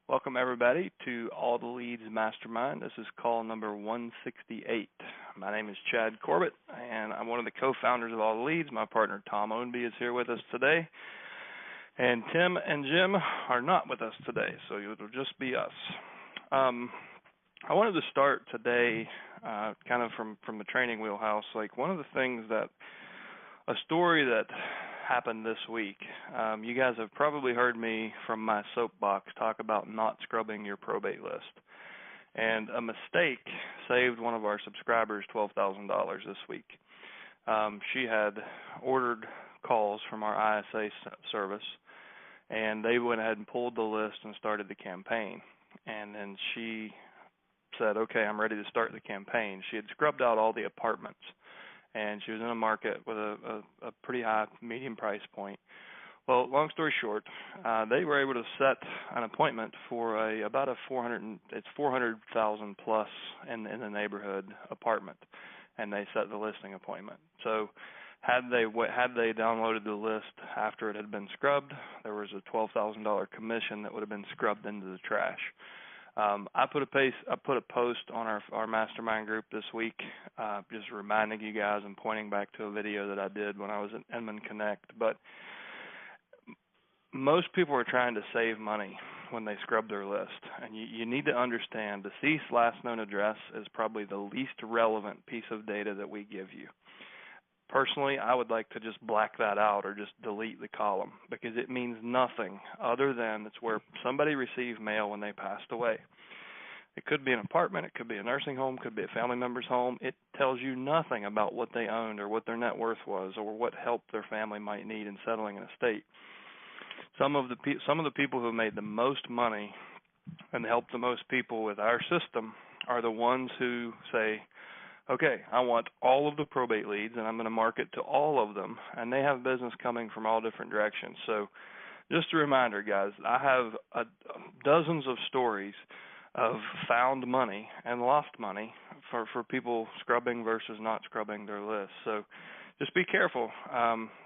Welcome everybody to All the Leads Mastermind. This is call number 168. My name is Chad Corbett, and I'm one of the co-founders of All the Leads. My partner Tom Ownby is here with us today, and Tim and Jim are not with us today, so it'll just be us. I wanted to start today kind of from the training wheelhouse. Like one of the things that, a story that happened this week. You guys have probably heard me from my soapbox talk about not scrubbing your probate list. And a mistake saved one of our subscribers $12,000 this week. She had ordered calls from our ISA service, and they went ahead and pulled the list and started the campaign. And then she said, okay, I'm ready to start the campaign. She had scrubbed out all the apartments, and she was in a market with a pretty high medium price point. Well, long story short, they were able to set an appointment for about a 400,000 plus in the neighborhood apartment, and they set the listing appointment. So had they downloaded the list after it had been scrubbed, there was a $12,000 commission that would have been scrubbed into the trash. I put a post on our mastermind group this week, just reminding you guys and pointing back to a video that I did when I was at Inman Connect. But most people are trying to save money when they scrub their list, and you need to understand deceased last known address is probably the least relevant piece of data that we give you. Personally, I would like to just black that out or just delete the column because it means nothing other than it's where somebody received mail when they passed away. It could be an apartment, it could be a nursing home, could be a family member's home. It tells you nothing about what they owned or what their net worth was or what help their family might need in settling an estate. Some of the people who made the most money and help the most people with our system are the ones who say, okay, I want all of the probate leads, and I'm going to market to all of them, and they have business coming from all different directions. So just a reminder, guys, I have dozens of stories of found money and lost money for people scrubbing versus not scrubbing their list. So just be careful.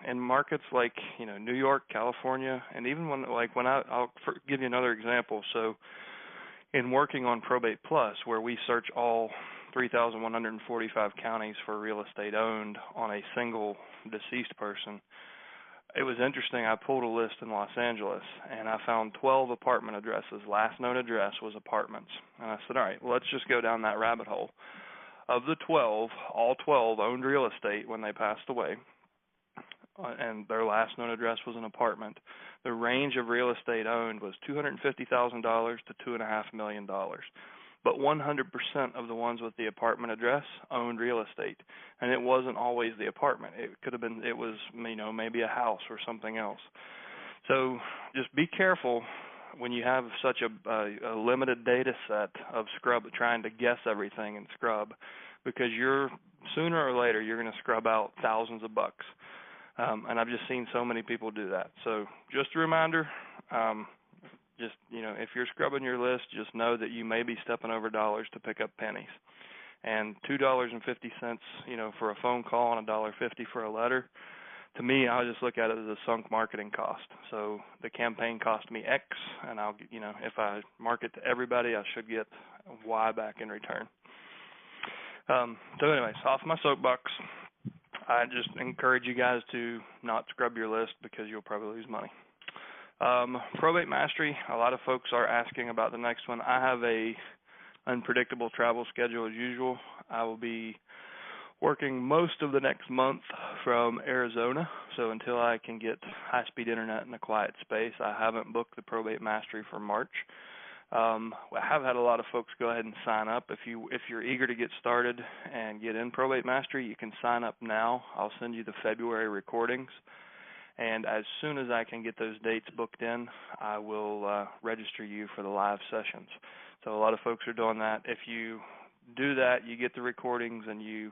In markets like New York, California, and even I'll give you another example. So in working on Probate Plus, where we search all 3,145 counties for real estate owned on a single deceased person, it was interesting. I pulled a list in Los Angeles, and I found 12 apartment addresses. Last known address was apartments. And I said, all right, well, let's just go down that rabbit hole. Of the 12, all 12 owned real estate when they passed away, and their last known address was an apartment. The range of real estate owned was $250,000 to $2.5 million. But 100% of the ones with the apartment address owned real estate, and it wasn't always the apartment. It could have been, it was maybe a house or something else. So just be careful when you have such a limited data set of trying to guess everything and scrub, because sooner or later you're going to scrub out thousands of bucks. And I've just seen so many people do that. So just a reminder, if you're scrubbing your list, just know that you may be stepping over dollars to pick up pennies. And $2.50, for a phone call and $1.50 for a letter, to me, I just look at it as a sunk marketing cost. So the campaign cost me X, and if I market to everybody, I should get Y back in return. So anyways, off my soapbox, I just encourage you guys to not scrub your list because you'll probably lose money. Probate Mastery, a lot of folks are asking about the next one. I have a unpredictable travel schedule as usual. I will be working most of the next month from Arizona, so until I can get high-speed internet in a quiet space, I haven't booked the Probate Mastery for March. I have had a lot of folks go ahead and sign up. If you're eager to get started and get in Probate Mastery, you can sign up now. I'll send you the February recordings. And as soon as I can get those dates booked in, I will register you for the live sessions. So a lot of folks are doing that. If you do that, you get the recordings and you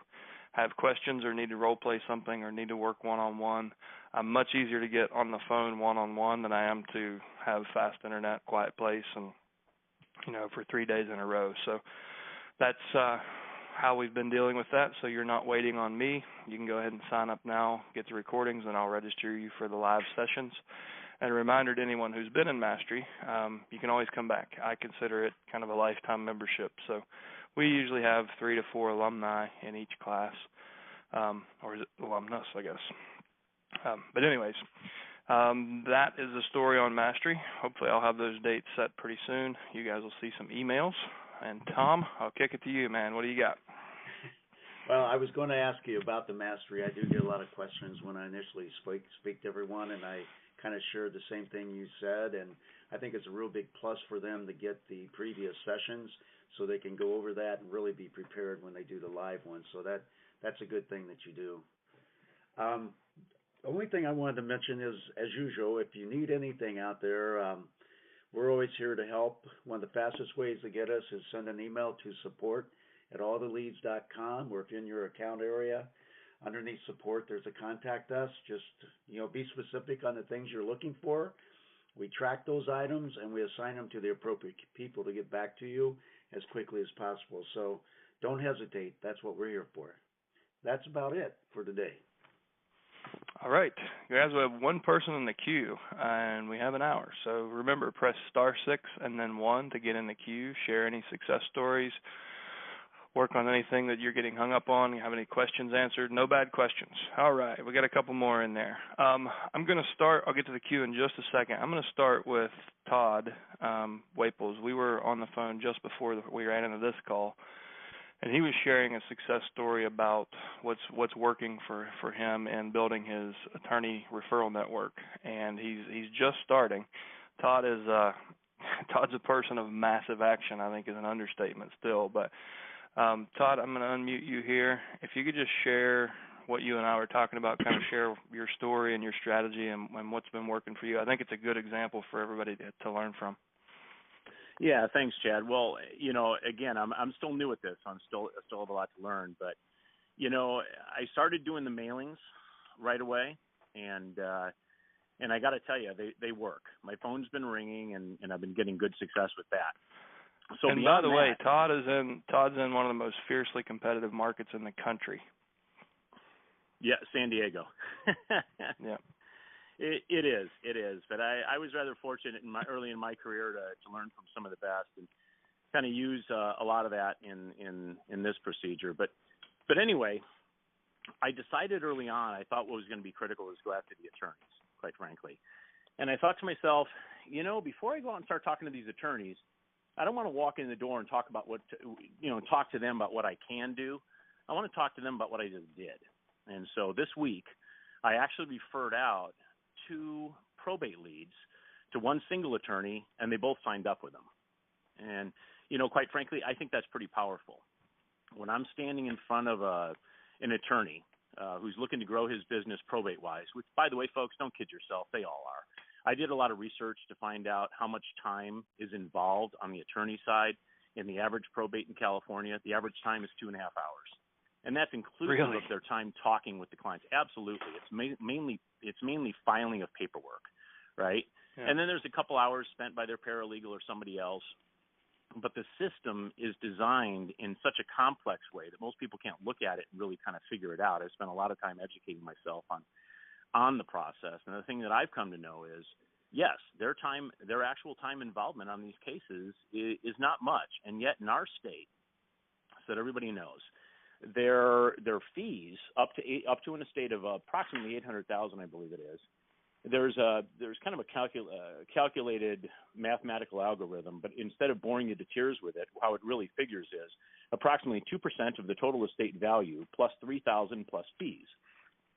have questions or need to role play something or need to work one-on-one, I'm much easier to get on the phone one-on-one than I am to have fast internet, quiet place, and for 3 days in a row. So that's how we've been dealing with that. So you're not waiting on me. You can go ahead and sign up now, get the recordings, and I'll register you for the live sessions. And a reminder to anyone who's been in Mastery, you can always come back. I consider it kind of a lifetime membership. So we usually have 3 to 4 alumni in each class, or is it alumnus, I guess. But anyways, that is the story on Mastery. Hopefully I'll have those dates set pretty soon. You guys will see some emails. And Tom, I'll kick it to you, man. What do you got? Well, I was going to ask you about the Mastery. I do get a lot of questions when I initially speak to everyone, and I kind of shared the same thing you said, and I think it's a real big plus for them to get the previous sessions so they can go over that and really be prepared when they do the live ones. So that's a good thing that you do. The only thing I wanted to mention is, as usual, if you need anything out there, we're always here to help. One of the fastest ways to get us is send an email to support@alltheleads.com, or if you're in your account area, underneath support, there's a contact us. Just, be specific on the things you're looking for. We track those items and we assign them to the appropriate people to get back to you as quickly as possible. So don't hesitate. That's what we're here for. That's about it for today. All right. Guys, we have one person in the queue, and we have an hour. So remember, press *6 and then 1 to get in the queue. Share any success stories. Work on anything that you're getting hung up on. You have any questions answered? No bad questions. All right. We got a couple more in there. I'm going to start. I'll get to the queue in just a second. I'm going to start with Todd Waples. We were on the phone just before we ran into this call, and he was sharing a success story about what's working for him in building his attorney referral network, and he's just starting. Todd's a person of massive action, I think is an understatement still. But Todd, I'm going to unmute you here. If you could just share what you and I were talking about, kind of share your story and your strategy and what's been working for you. I think it's a good example for everybody to learn from. Yeah, thanks, Chad. Well, again, I'm still new at this. I still have a lot to learn, but I started doing the mailings right away, and I got to tell you, they work. My phone's been ringing, and I've been getting good success with that. So, and by the way, Todd's in one of the most fiercely competitive markets in the country. Yeah, San Diego. Yeah. It is. But I was rather fortunate early in my career to learn from some of the best and kind of use a lot of that in this procedure. But anyway, I decided early on, I thought what was going to be critical was go after the attorneys, quite frankly. And I thought to myself, before I go out and start talking to these attorneys, I don't want to walk in the door and talk about talk to them about what I can do. I want to talk to them about what I just did. And so this week, I actually referred out 2 probate leads to one single attorney, and they both signed up with them. And, quite frankly, I think that's pretty powerful. When I'm standing in front of an attorney who's looking to grow his business probate-wise, which, by the way, folks, don't kid yourself, they all are. I did a lot of research to find out how much time is involved on the attorney side. In the average probate in California, the average time is 2.5 hours. And that's inclusive of their time talking with the clients. Absolutely. It's mainly filing of paperwork, right? Yeah. And then there's a couple hours spent by their paralegal or somebody else. But the system is designed in such a complex way that most people can't look at it and really kind of figure it out. I spent a lot of time educating myself on the process. And the thing that I've come to know is, yes, their actual time involvement on these cases is not much. And yet in our state, so that everybody knows, their fees up to an estate of approximately $800,000, I believe it is. There's kind of a calculated mathematical algorithm, but instead of boring you to tears with it, how it really figures is approximately 2% of the total estate value plus $3,000 plus fees.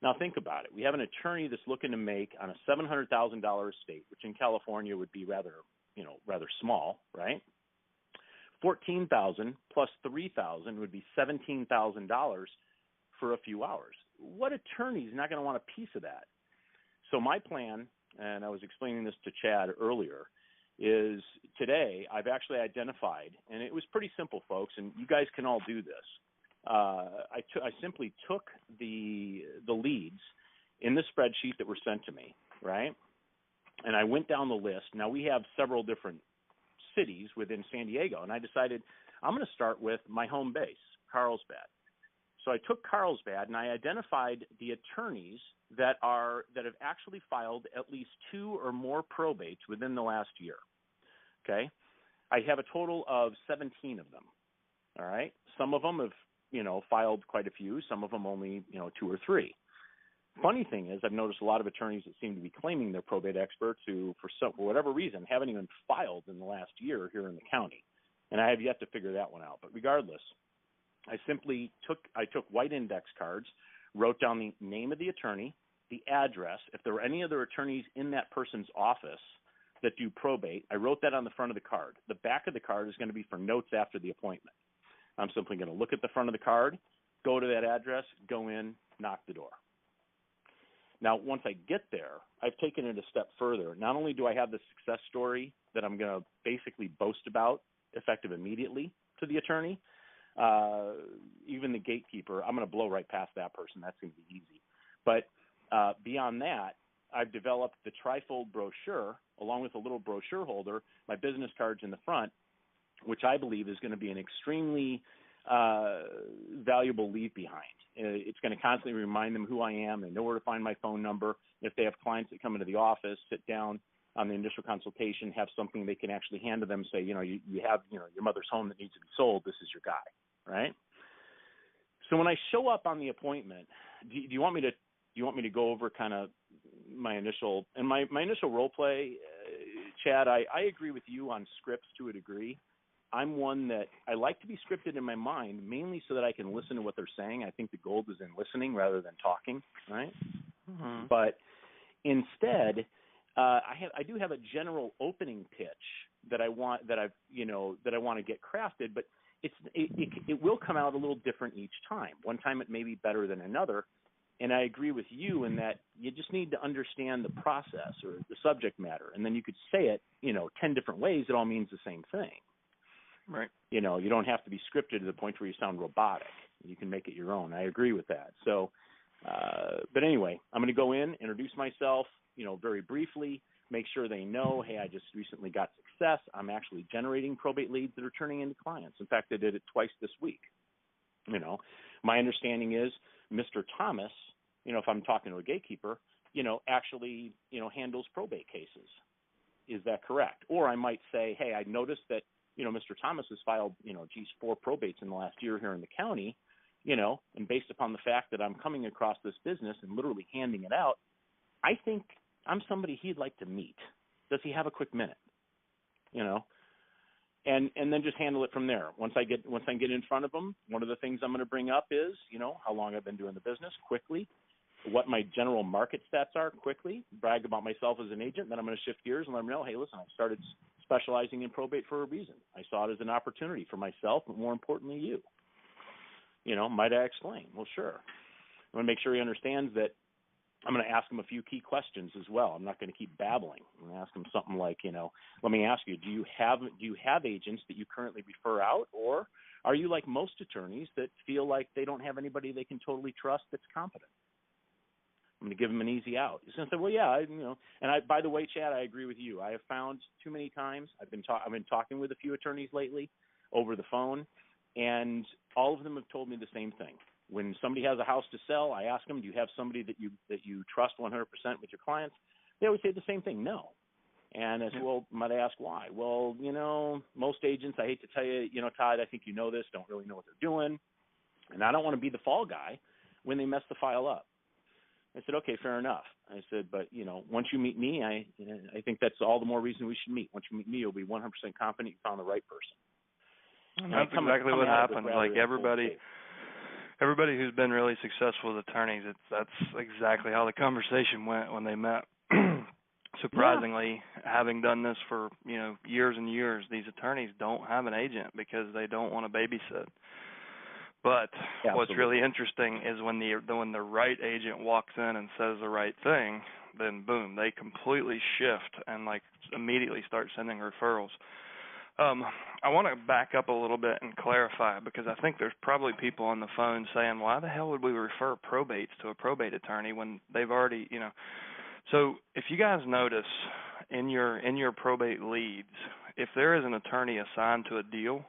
Now think about it. We have an attorney that's looking to make on a $700,000 estate, which in California would be rather small, right? $14,000 plus $3,000 would be $17,000 for a few hours. What attorney is not going to want a piece of that? So my plan, and I was explaining this to Chad earlier, is today I've actually identified, and it was pretty simple, folks, and you guys can all do this. I simply took the leads in the spreadsheet that were sent to me, right? And I went down the list. Now we have several different cities within San Diego, and I decided I'm going to start with my home base, Carlsbad. So I took Carlsbad and I identified the attorneys that have actually filed at least 2 or more probates within the last year. Okay? I have a total of 17 of them. All right? Some of them have, filed quite a few, some of them only, 2 or 3. Funny thing is, I've noticed a lot of attorneys that seem to be claiming they're probate experts who, for whatever reason, haven't even filed in the last year here in the county. And I have yet to figure that one out. But regardless, I took white index cards, wrote down the name of the attorney, the address. If there were any other attorneys in that person's office that do probate, I wrote that on the front of the card. The back of the card is going to be for notes after the appointment. I'm simply going to look at the front of the card, go to that address, go in, knock the door. Now, once I get there, I've taken it a step further. Not only do I have the success story that I'm going to basically boast about, effective immediately to the attorney, even the gatekeeper, I'm going to blow right past that person. That's going to be easy. But beyond that, I've developed the trifold brochure, along with a little brochure holder, my business cards in the front, which I believe is going to be an extremely valuable leave behind. It's going to constantly remind them who I am. They know where to find my phone number. If they have clients that come into the office, sit down on the initial consultation, have something they can actually hand to them, say, you have your mother's home that needs to be sold. This is your guy, right? So when I show up on the appointment, do you want me to go over kind of my initial role play, Chad? I agree with you on scripts to a degree. I'm one that I like to be scripted in my mind, mainly so that I can listen to what they're saying. I think the gold is in listening rather than talking, right? Mm-hmm. But instead, I do have a general opening pitch that I want to get crafted, but it will come out a little different each time. One time it may be better than another, and I agree with you in that you just need to understand the process or the subject matter, and then you could say it 10 different ways. It all means the same thing. Right. You don't have to be scripted to the point where you sound robotic. You can make it your own. I agree with that. So, but anyway, I'm going to go in, introduce myself, very briefly, make sure they know, hey, I just recently got success. I'm actually generating probate leads that are turning into clients. In fact, I did it twice this week. My understanding is Mr. Thomas, if I'm talking to a gatekeeper, actually, handles probate cases. Is that correct? Or I might say, hey, I noticed that, Mr. Thomas has filed, 4 probates in the last year here in the county, and based upon the fact that I'm coming across this business and literally handing it out, I think I'm somebody he'd like to meet. Does he have a quick minute? And then just handle it from there. Once I get in front of them, one of the things I'm going to bring up is, how long I've been doing the business quickly, what my general market stats are quickly, brag about myself as an agent. Then I'm going to shift gears and let them know, hey, listen, I started specializing in probate for a reason. I saw it as an opportunity for myself, but more importantly, you. Might I explain? Well, sure. I want to make sure he understands that I'm going to ask him a few key questions as well. I'm not going to keep babbling. I'm going to ask him something like, let me ask you, do you have agents that you currently refer out, or are you like most attorneys that feel like they don't have anybody they can totally trust that's competent? I'm going to give him an easy out. He's going to say, well, yeah, and by the way, Chad, I agree with you. I have found too many times, I've been talking with a few attorneys lately over the phone, and all of them have told me the same thing. When somebody has a house to sell, I ask them, do you have somebody that you trust 100% with your clients? They always say the same thing, no. And I said, well, might I ask why? Well, most agents, I hate to tell you, Todd, I think you know this, don't really know what they're doing. And I don't want to be the fall guy when they mess the file up. I said, okay, fair enough. I said, but, once you meet me, I think that's all the more reason we should meet. Once you meet me, you'll be 100% confident you found the right person. And that's exactly what happened. Like everybody who's been really successful with attorneys, that's exactly how the conversation went when they met. Surprisingly, having done this for, years and years, these attorneys don't have an agent because they don't want to babysit. But what's really interesting is when the right agent walks in and says the right thing, then boom, they completely shift and immediately start sending referrals. I want to back up a little bit and clarify, because I think there's probably people on the phone saying, why the hell would we refer probates to a probate attorney when they've already, So if you guys notice in your probate leads, if there is an attorney assigned to a deal,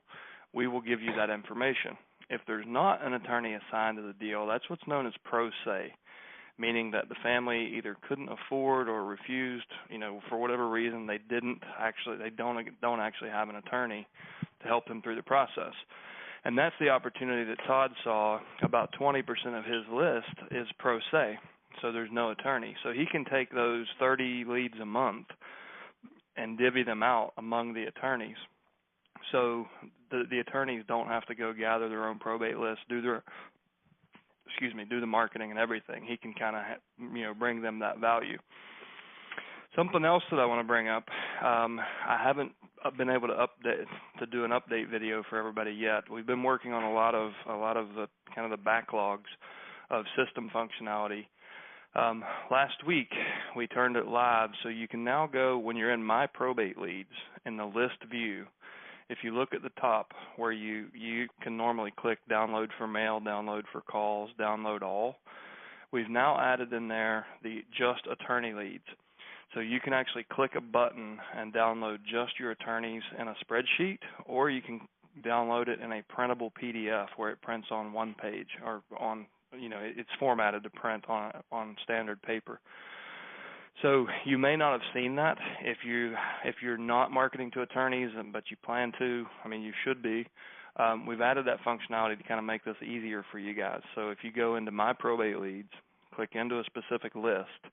we will give you that information. If there's not an attorney assigned to the deal, that's what's known as pro se, meaning that the family either couldn't afford or refused, for whatever reason, they don't actually have an attorney to help them through the process. And that's the opportunity that Todd saw. About 20% of his list is pro se, so there's no attorney. So he can take those 30 leads a month and divvy them out among the attorneys. So the attorneys don't have to go gather their own probate list, do the marketing and everything. He can kind of, bring them that value. Something else that I want to bring up, I haven't been able to do an update video for everybody yet. We've been working on a lot of the kind of the backlogs of system functionality. Last week we turned it live, so you can now go, when you're in My Probate Leads in the list view, if you look at the top where you can normally click download for mail, download for calls, download all, we've now added in there the just attorney leads. So you can actually click a button and download just your attorneys in a spreadsheet, or you can download it in a printable PDF where it prints on one page, or on, it's formatted to print on standard paper. So you may not have seen that if you're not marketing to attorneys, but you plan to. You should be. We've added that functionality to kind of make this easier for you guys. So if you go into My Probate Leads, click into a specific list,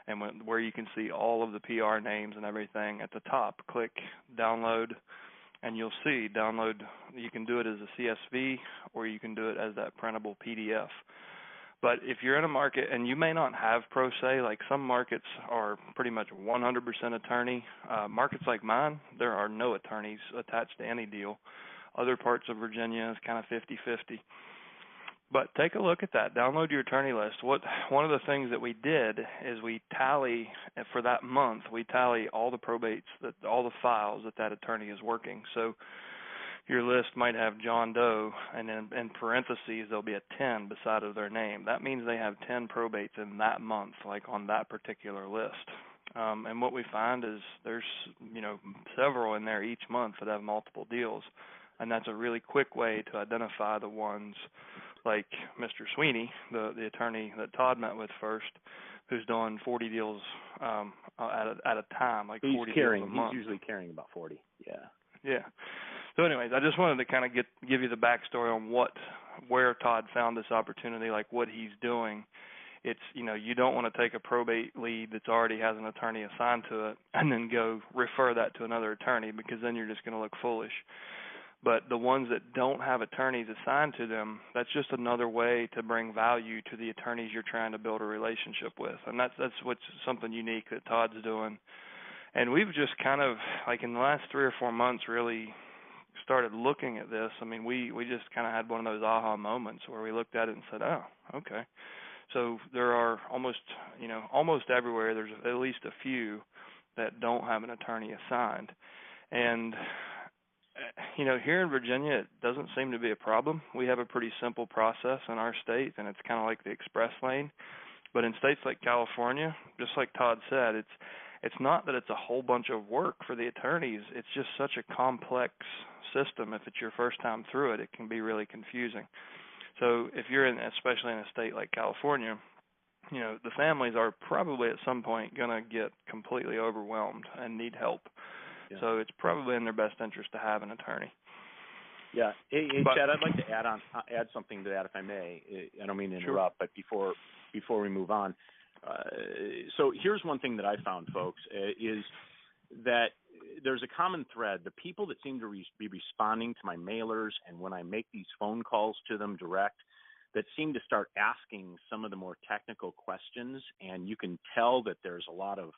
and where you can see all of the PR names and everything at the top, click download, and you'll see download. You can do it as a CSV, or you can do it as that printable PDF. But if you're in a market, and you may not have pro se, like some markets are pretty much 100% attorney. Markets like mine, there are no attorneys attached to any deal. Other parts of Virginia is kind of 50-50. But take a look at that. Download your attorney list. One of the things that we did is we tally, for that month, we tally all the probates, all the files that attorney is working. So your list might have John Doe, and then in parentheses there'll be a 10 beside of their name. That means they have 10 probates in that month, like on that particular list. And what we find is there's several in there each month that have multiple deals, and that's a really quick way to identify the ones like Mr. Sweeney, the attorney that Todd met with first, who's doing 40 deals at a time, like 40 deals a month. He's usually carrying about 40. Yeah. So anyways, I just wanted to kind of give you the backstory on where Todd found this opportunity, like what he's doing. It's, you don't want to take a probate lead that already has an attorney assigned to it and then go refer that to another attorney, because then you're just going to look foolish. But the ones that don't have attorneys assigned to them, that's just another way to bring value to the attorneys you're trying to build a relationship with. And that's what's something unique that Todd's doing. And we've just kind of, like in the last 3 or 4 months, really started looking at this. We just kind of had one of those aha moments where we looked at it and said, oh, okay. So there are almost everywhere, there's at least a few that don't have an attorney assigned. And here in Virginia, it doesn't seem to be a problem. We have a pretty simple process in our state, and it's kind of like the express lane. But in states like California, just like Todd said, it's not that it's a whole bunch of work for the attorneys. It's just such a complex system. If it's your first time through it, it can be really confusing. So if you're especially in a state like California, the families are probably at some point going to get completely overwhelmed and need help. Yeah. So it's probably in their best interest to have an attorney. Yeah. Hey, Chad, I'd like to add something to that, if I may. I don't mean to interrupt, but before we move on, so here's one thing that I found, folks, is that there's a common thread. The people that seem to be responding to my mailers, and when I make these phone calls to them direct, that seem to start asking some of the more technical questions, and you can tell that there's a lot of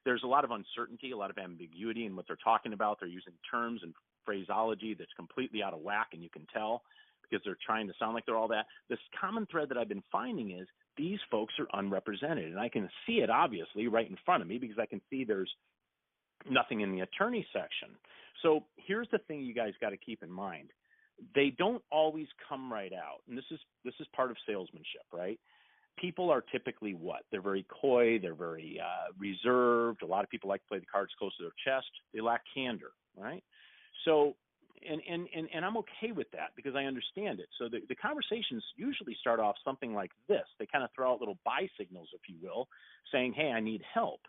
there's a lot of uncertainty, a lot of ambiguity in what they're talking about. They're using terms and phraseology that's completely out of whack, and you can tell because they're trying to sound like they're all that. This common thread that I've been finding is these folks are unrepresented, and I can see it obviously right in front of me because I can see there's nothing in the attorney section. So here's the thing you guys got to keep in mind. They don't always come right out, and this is part of salesmanship, right? People are typically what? They're very coy. They're very reserved. A lot of people like to play the cards close to their chest. They lack candor, right? So and I'm okay with that because I understand it. So the conversations usually start off something like this. They kind of throw out little buy signals, if you will, saying, hey, I need help.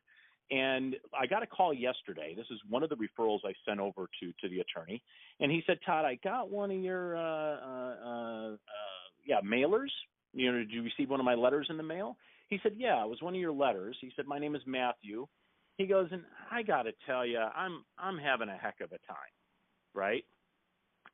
And I got a call yesterday. This is one of the referrals I sent over to the attorney. And he said, Todd, I got one of your mailers. You know, did you receive one of my letters in the mail? He said, yeah, it was one of your letters. He said, my name is Matthew. He goes, and I got to tell you, I'm having a heck of a time, right?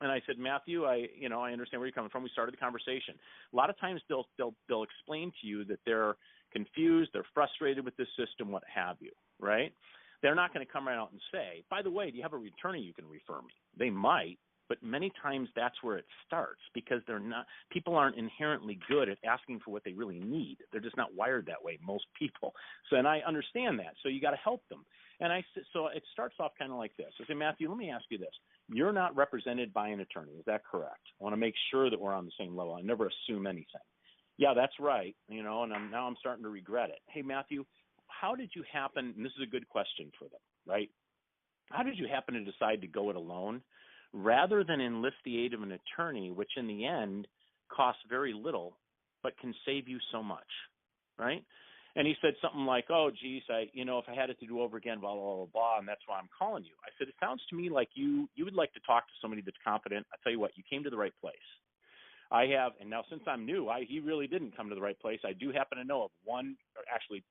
And I said, Matthew, I understand where you're coming from. We started the conversation. A lot of times they'll explain to you that they're confused, they're frustrated with this system, what have you, right? They're not going to come right out and say, by the way, do you have a attorney you can refer me? They might, but many times that's where it starts because people aren't inherently good at asking for what they really need. They're just not wired that way, most people. So, and I understand that. So you got to help them. And so it starts off kind of like this. I say, Matthew, let me ask you this. You're not represented by an attorney. Is that correct? I want to make sure that we're on the same level. I never assume anything. Yeah, that's right. And now I'm starting to regret it. Hey, Matthew, how did you happen, and this is a good question for them, right? How did you happen to decide to go it alone rather than enlist the aid of an attorney, which in the end costs very little but can save you so much, right? And he said something like, oh, geez, if I had it to do over again, blah, blah, blah, blah, and that's why I'm calling you. I said, it sounds to me like you would like to talk to somebody that's competent. I tell you what, you came to the right place. I have, and now since I'm new, he really didn't come to the right place. I do happen to know of one, or actually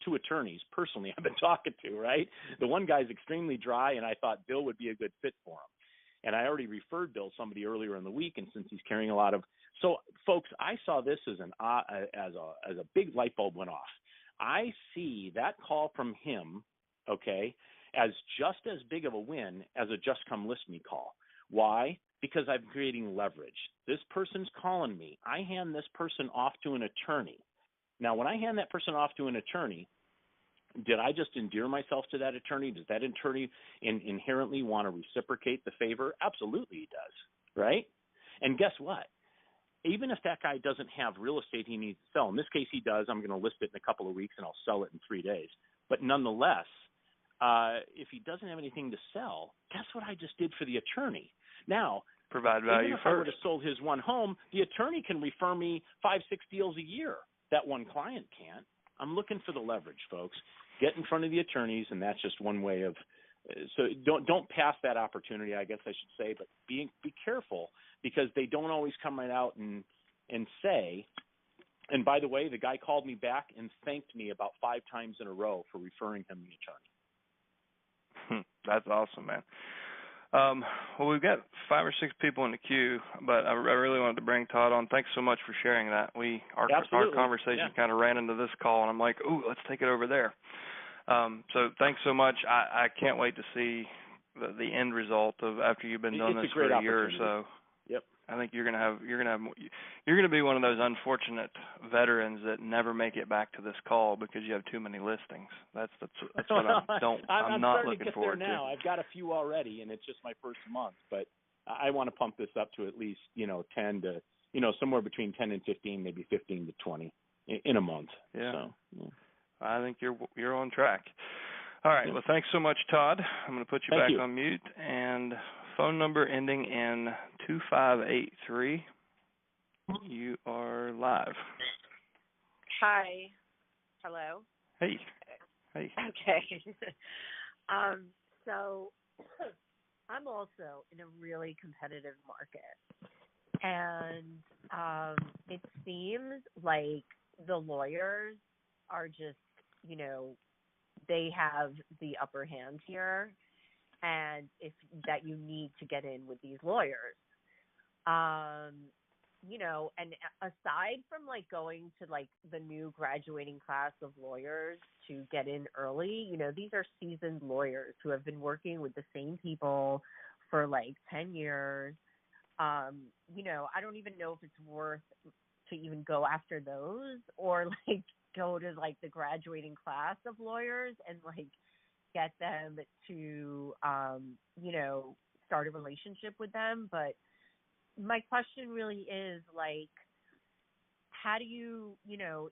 two attorneys personally I've been talking to, right? The one guy's extremely dry, and I thought Bill would be a good fit for him. And I already referred Bill somebody earlier in the week, and since he's carrying a lot of, so folks, I saw this as a big light bulb went off. I see that call from him, okay, as just as big of a win as a just come list me call. Why? Because I'm creating leverage. This person's calling me. I hand this person off to an attorney. Now, when I hand that person off to an attorney, did I just endear myself to that attorney? Does that attorney inherently want to reciprocate the favor? Absolutely he does, right? And guess what? Even if that guy doesn't have real estate he needs to sell, in this case he does, I'm going to list it in a couple of weeks and I'll sell it in 3 days. But nonetheless, if he doesn't have anything to sell, guess what I just did for the attorney? Now, provide value even if first. I would have sold his one home, the attorney can refer me 5-6 deals a year. That one client can't. I'm looking for the leverage, folks. Get in front of the attorneys, and that's just one way of. So don't pass that opportunity, I guess I should say. But be careful because they don't always come right out and say. And by the way, the guy called me back and thanked me about 5 times in a row for referring him the attorney. That's awesome, man. Well, we've got 5 or 6 people in the queue, but I really wanted to bring Todd on. Thanks so much for sharing that. Our conversation kind of ran into this call, and I'm like, ooh, let's take it over there. So thanks so much. I can't wait to see the end result of after you've been doing this for a year or so. Yep. I think you're gonna be one of those unfortunate veterans that never make it back to this call because you have too many listings. That's what I'm not looking forward to. Now. I've got a few already, and it's just my first month, but I want to pump this up to at least 10 to somewhere between 10 and 15, maybe 15 to 20 in a month. Yeah. So, yeah. I think you're on track. All right. Well, thanks so much, Todd. I'm going to put you back on mute. And phone number ending in 2583. You are live. Hi. Hello. Hey. Okay. So I'm also in a really competitive market. And it seems like the lawyers are just, they have the upper hand here, and that you need to get in with these lawyers. And aside from going to the new graduating class of lawyers to get in early, these are seasoned lawyers who have been working with the same people for 10 years. I don't even know if it's worth to even go after those or go to the graduating class of lawyers and get them to start a relationship with them. But my question really is how do you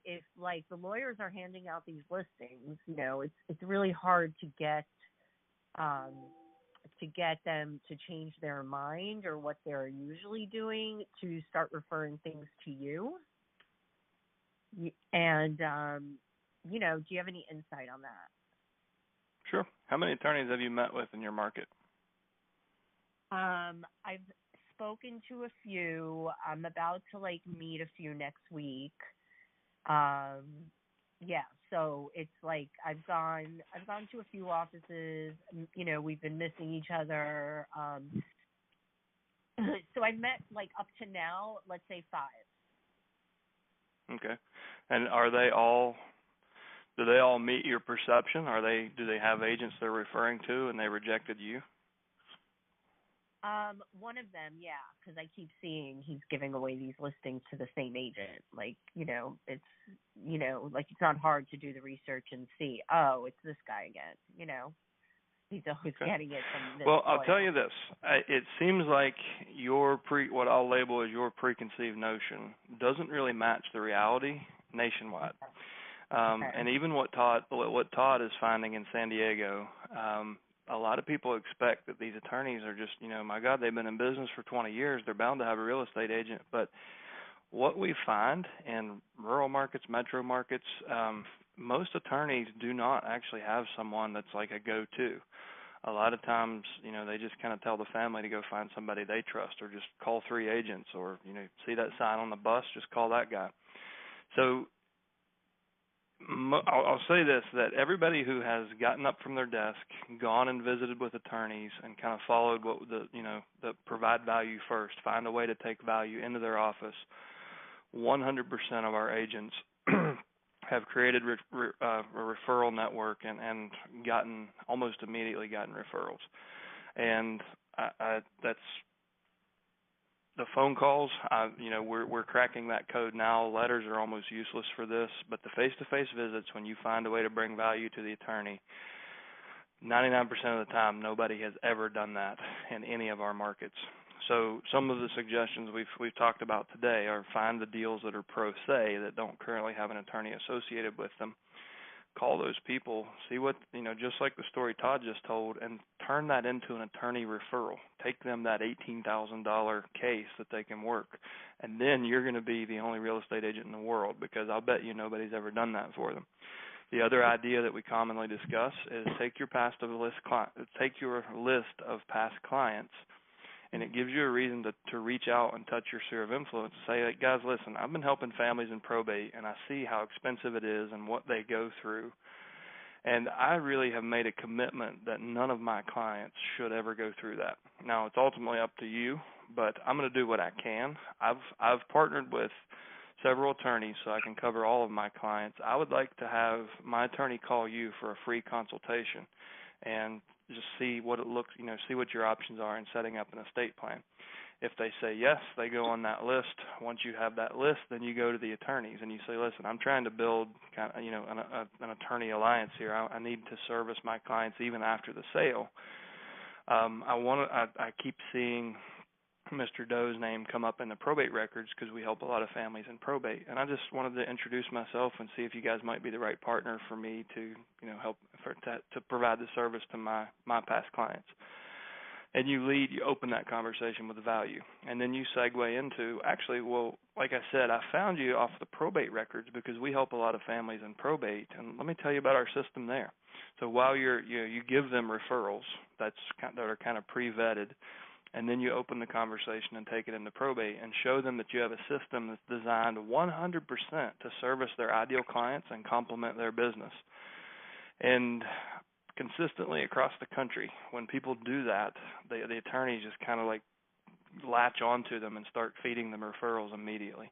if the lawyers are handing out these listings, it's really hard to get to get them to change their mind or what they're usually doing to start referring things to you. And, you know, do you have any insight on that? Sure. How many attorneys have you met with in your market? I've spoken to a few. I'm about to like meet a few next week. Yeah, so it's like I've gone to a few offices. You know, we've been missing each other. So I've met like up to now, let's say 5. Okay. And do they all meet your perception? Do they have agents they're referring to and they rejected you? One of them, yeah, because I keep seeing he's giving away these listings to the same agent. Like, you know, it's not hard to do the research and see, oh, it's this guy again, you know. He's always getting it from this. Well, I'll tell you this. It seems like what I'll label as your preconceived notion doesn't really match the reality nationwide. And even what Todd is finding in San Diego, a lot of people expect that these attorneys are just, you know, my God, they've been in business for 20 years. They're bound to have a real estate agent. But what we find in rural markets, metro markets, most attorneys do not actually have someone that's like a go-to. A lot of times, you know, they just kind of tell the family to go find somebody they trust, or just call 3 agents, or, you know, see that sign on the bus, just call that guy. So I'll say this, that everybody who has gotten up from their desk, gone and visited with attorneys, and kind of followed what the provide value first, find a way to take value into their office, 100% of our agents have created a referral network and almost immediately gotten referrals. And that's the phone calls. We're cracking that code now. Letters are almost useless for this, but the face-to-face visits, when you find a way to bring value to the attorney, 99% of the time, nobody has ever done that in any of our markets. So some of the suggestions we've talked about today are find the deals that are pro se that don't currently have an attorney associated with them. Call those people, see what, just like the story Todd just told, and turn that into an attorney referral. Take them that $18,000 case that they can work, and then you're going to be the only real estate agent in the world, because I'll bet you nobody's ever done that for them. The other idea that we commonly discuss is take your list of past clients, and it gives you a reason to reach out and touch your sphere of influence and say, like, guys, listen, I've been helping families in probate, and I see how expensive it is and what they go through. And I really have made a commitment that none of my clients should ever go through that. Now, it's ultimately up to you, but I'm going to do what I can. I've partnered with several attorneys so I can cover all of my clients. I would like to have my attorney call you for a free consultation and just see what it looks, see what your options are in setting up an estate plan. If they say yes, they go on that list. Once you have that list, then you go to the attorneys and you say, listen, I'm trying to build kind of, an attorney alliance here. I need to service my clients even after the sale. I keep seeing Mr. Doe's name come up in the probate records because we help a lot of families in probate, and I just wanted to introduce myself and see if you guys might be the right partner for me to help to provide the service to my past clients. And you open that conversation with value, and then you segue into, actually, well, like I said, I found you off the probate records because we help a lot of families in probate, and let me tell you about our system there. So while you give them referrals that are kind of pre-vetted, and then you open the conversation and take it into probate and show them that you have a system that's designed 100% to service their ideal clients and complement their business. And consistently across the country, when people do that, the attorneys just kind of like latch onto them and start feeding them referrals immediately.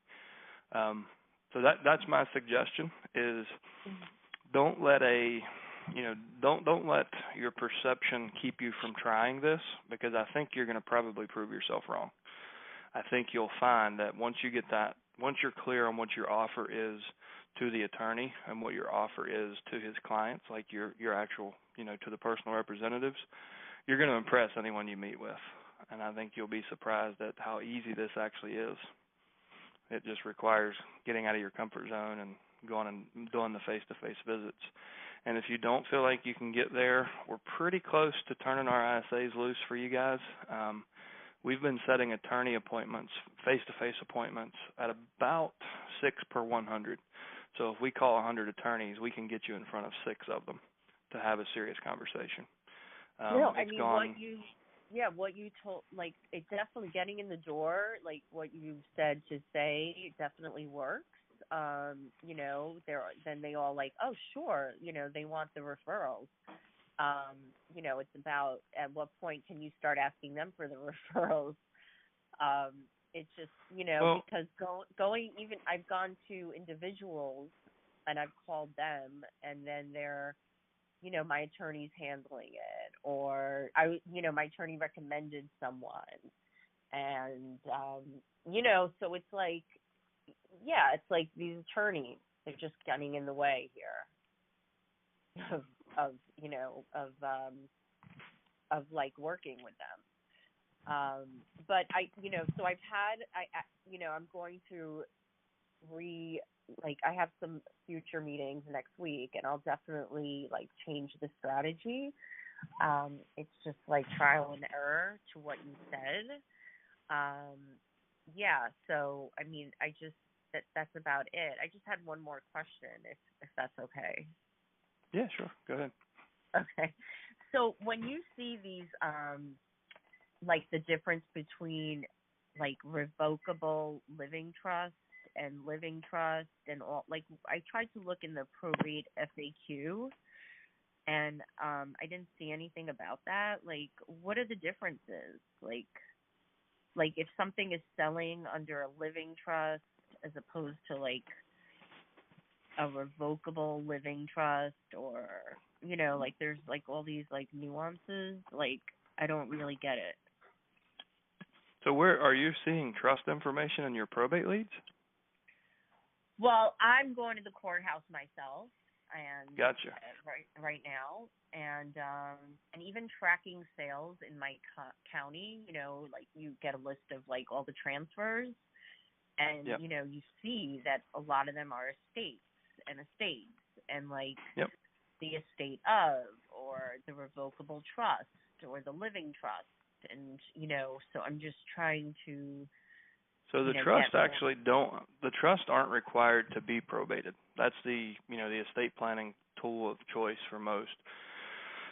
So that's my suggestion: is don't let don't let your perception keep you from trying this, because I think you're going to probably prove yourself wrong. I think you'll find that once you're clear on what your offer is to the attorney and what your offer is to his clients, like your actual, to the personal representatives, you're going to impress anyone you meet with. And I think you'll be surprised at how easy this actually is. It just requires getting out of your comfort zone and going and doing the face-to-face visits. And if you don't feel like you can get there, we're pretty close to turning our ISAs loose for you guys. We've been setting attorney appointments, face-to-face appointments, at about 6 per 100. So if we call 100 attorneys, we can get you in front of 6 of them to have a serious conversation. What you told, like, it's definitely getting in the door, like what you said to say, it definitely works. Then they all like, oh, sure, they want the referrals. It's about at what point can you start asking them for the referrals? It's just, because going even, I've gone to individuals and I've called them and then they're, my attorney's handling it, or my attorney recommended someone. And, so it's like, it's like these attorneys, they're just getting in the way here of like working with them. But so I'm going to I have some future meetings next week, and I'll definitely like change the strategy. It's just like trial and error to what you said. So I mean, that's about it. I just had one more question, if that's okay. Yeah, sure. Go ahead. Okay. So when you see these, like the difference between like revocable living trust and living trust and all, like I tried to look in the probate FAQ and I didn't see anything about that. Like, what are the differences? Like if something is selling under a living trust as opposed to like a revocable living trust, or like there's like all these like nuances, like I don't really get it. So where are you seeing trust information in your probate leads? Well, I'm going to the courthouse myself, and Gotcha. Right now, and even tracking sales in my county. Like you get a list of like all the transfers, and yep. You see that a lot of them are estates, and like the estate of, or the revocable trust, or the living trust, and so I'm just trying to. So the trust actually the trust aren't required to be probated. That's the estate planning tool of choice for most.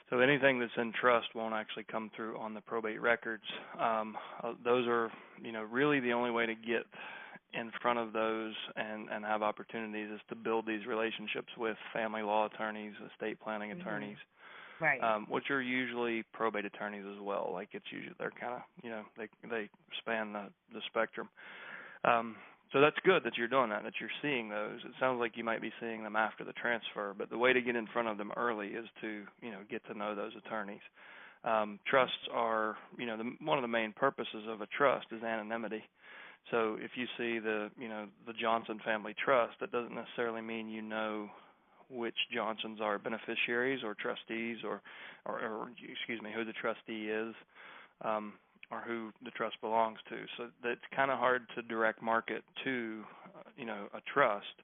So anything that's in trust won't actually come through on the probate records. Those are, really the only way to get in front of those and have opportunities is to build these relationships with family law attorneys, estate planning attorneys. Right. Which are usually probate attorneys as well. Like it's usually they're kind of they span the spectrum. So that's good that you're doing that you're seeing those. It sounds like you might be seeing them after the transfer, but the way to get in front of them early is to get to know those attorneys. Trusts are one of the main purposes of a trust is anonymity. So if you see the Johnson family trust, that doesn't necessarily mean which Johnsons are beneficiaries or trustees or who the trustee is or who the trust belongs to. So it's kind of hard to direct market to a trust,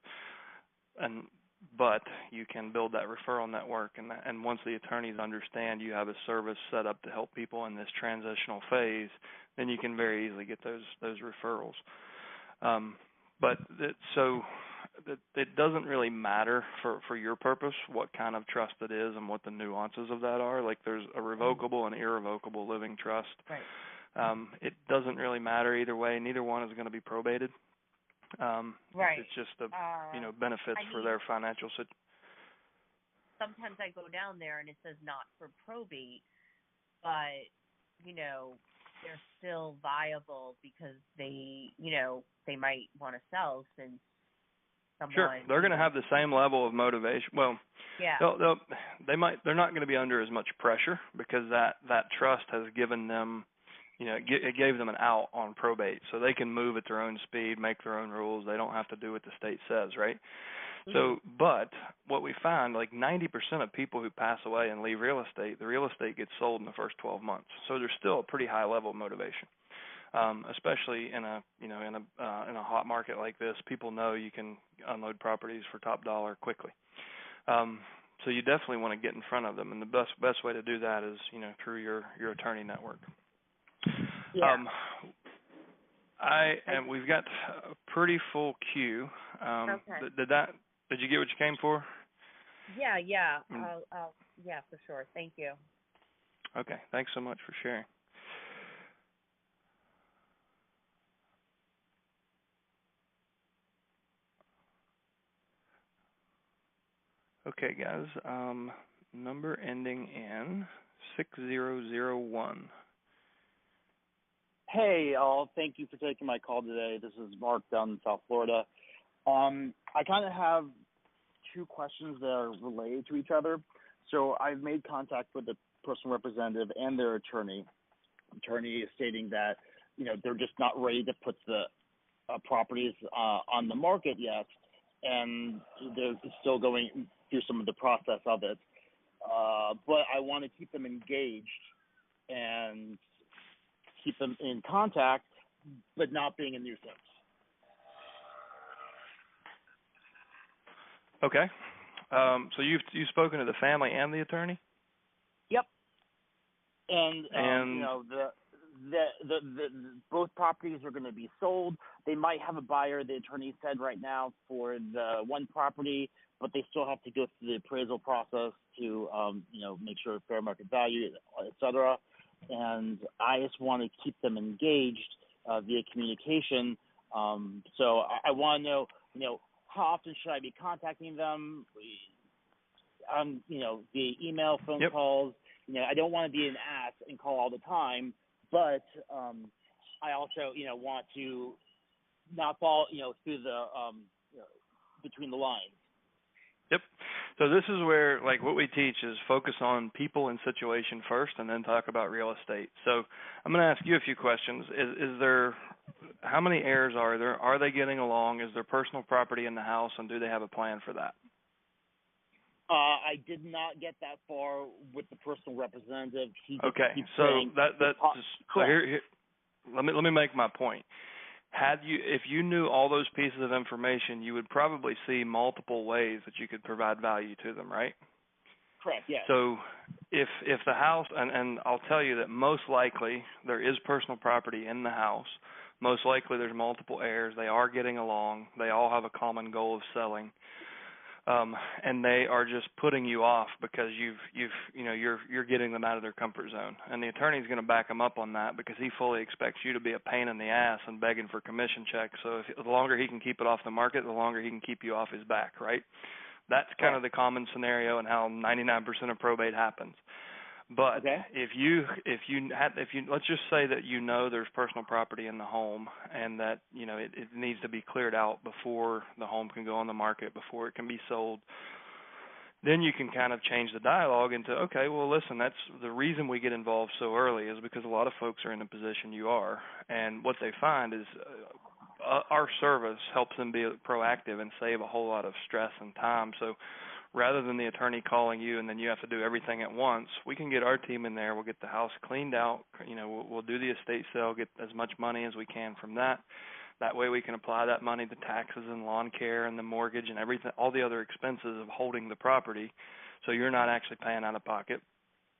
but you can build that referral network, and once the attorneys understand you have a service set up to help people in this transitional phase, then you can very easily get those referrals. It doesn't really matter for your purpose what kind of trust it is and what the nuances of that are. Like there's a revocable and irrevocable living trust. Right. It doesn't really matter either way. Neither one is going to be probated. Right. It's just the benefits for their financial situation. Sometimes I go down there and it says not for probate, but they're still viable because they might want to sell since someone. Sure, they're going to have the same level of motivation. Well, yeah. They're not going to be under as much pressure because that trust has given them, it gave them an out on probate, so they can move at their own speed, make their own rules. They don't have to do what the state says, right? Mm-hmm. So, but what we find, like 90% of people who pass away and leave real estate, the real estate gets sold in the first 12 months. So there's still a pretty high level of motivation. Especially in a hot market like this, people know you can unload properties for top dollar quickly. So you definitely want to get in front of them, and the best way to do that is, through your attorney network. Yeah. We've got a pretty full queue. Okay. Did you get what you came for? Yeah. Yeah, for sure. Thank you. Okay, thanks so much for sharing. Okay, guys, number ending in 6001. Hey, all. Thank you for taking my call today. This is Mark down in South Florida. I kind of have two questions that are related to each other. So I've made contact with the personal representative and their attorney. Attorney is stating that, they're just not ready to put the properties on the market yet, and they're still going through some of the process of it. But I want to keep them engaged and keep them in contact, but not being a nuisance. Okay. So you've spoken to the family and the attorney? Yep. And the both properties are going to be sold. They might have a buyer, the attorney said right now, for the one property, but they still have to go through the appraisal process to, make sure fair market value, et cetera. And I just want to keep them engaged via communication. So I want to know, how often should I be contacting them? Via email, phone calls. I don't want to be an ass and call all the time, but I also, want to not fall, through the between the lines. Yep. So this is where, what we teach is focus on people and situation first, and then talk about real estate. So I'm going to ask you a few questions. Is there, how many heirs are there? Are they getting along? Is there personal property in the house, and do they have a plan for that? I did not get that far with the personal representative. Okay. So here, let me make my point. If you knew all those pieces of information, you would probably see multiple ways that you could provide value to them, right? Correct, yes. So if the house, and I'll tell you that most likely there is personal property in the house. Most likely there's multiple heirs. They are getting along. They all have a common goal of selling. And they are just putting you off because you're getting them out of their comfort zone. And the attorney's going to back them up on that because he fully expects you to be a pain in the ass and begging for commission checks. So the longer he can keep it off the market, the longer he can keep you off his back, right? That's kind of the common scenario and how 99% of probate happens. But if you let's just say that there's personal property in the home and that it needs to be cleared out before the home can go on the market, before it can be sold, then you can kind of change the dialogue into, okay, well, listen, that's the reason we get involved so early is because a lot of folks are in the position you are, and what they find is our service helps them be proactive and save a whole lot of stress and time. So rather than the attorney calling you and then you have to do everything at once, we can get our team in there. We'll get the house cleaned out. We'll do the estate sale, get as much money as we can from that. That way we can apply that money to taxes and lawn care and the mortgage and everything, all the other expenses of holding the property, so you're not actually paying out of pocket.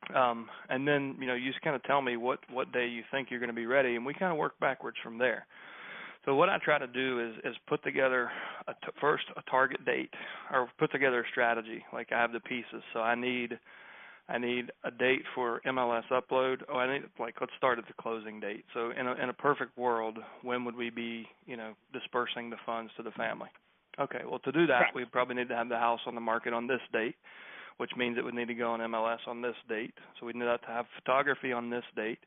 And then, you just kind of tell me what day you think you're going to be ready, and we kind of work backwards from there. So what I try to do is put together first a target date, or put together a strategy. Like I have the pieces. So I need a date for MLS upload. Let's start at the closing date. So in a perfect world, when would we be dispersing the funds to the family? Okay, well, to do that, we probably need to have the house on the market on this date, which means it would need to go on MLS on this date. So we need to have photography on this date,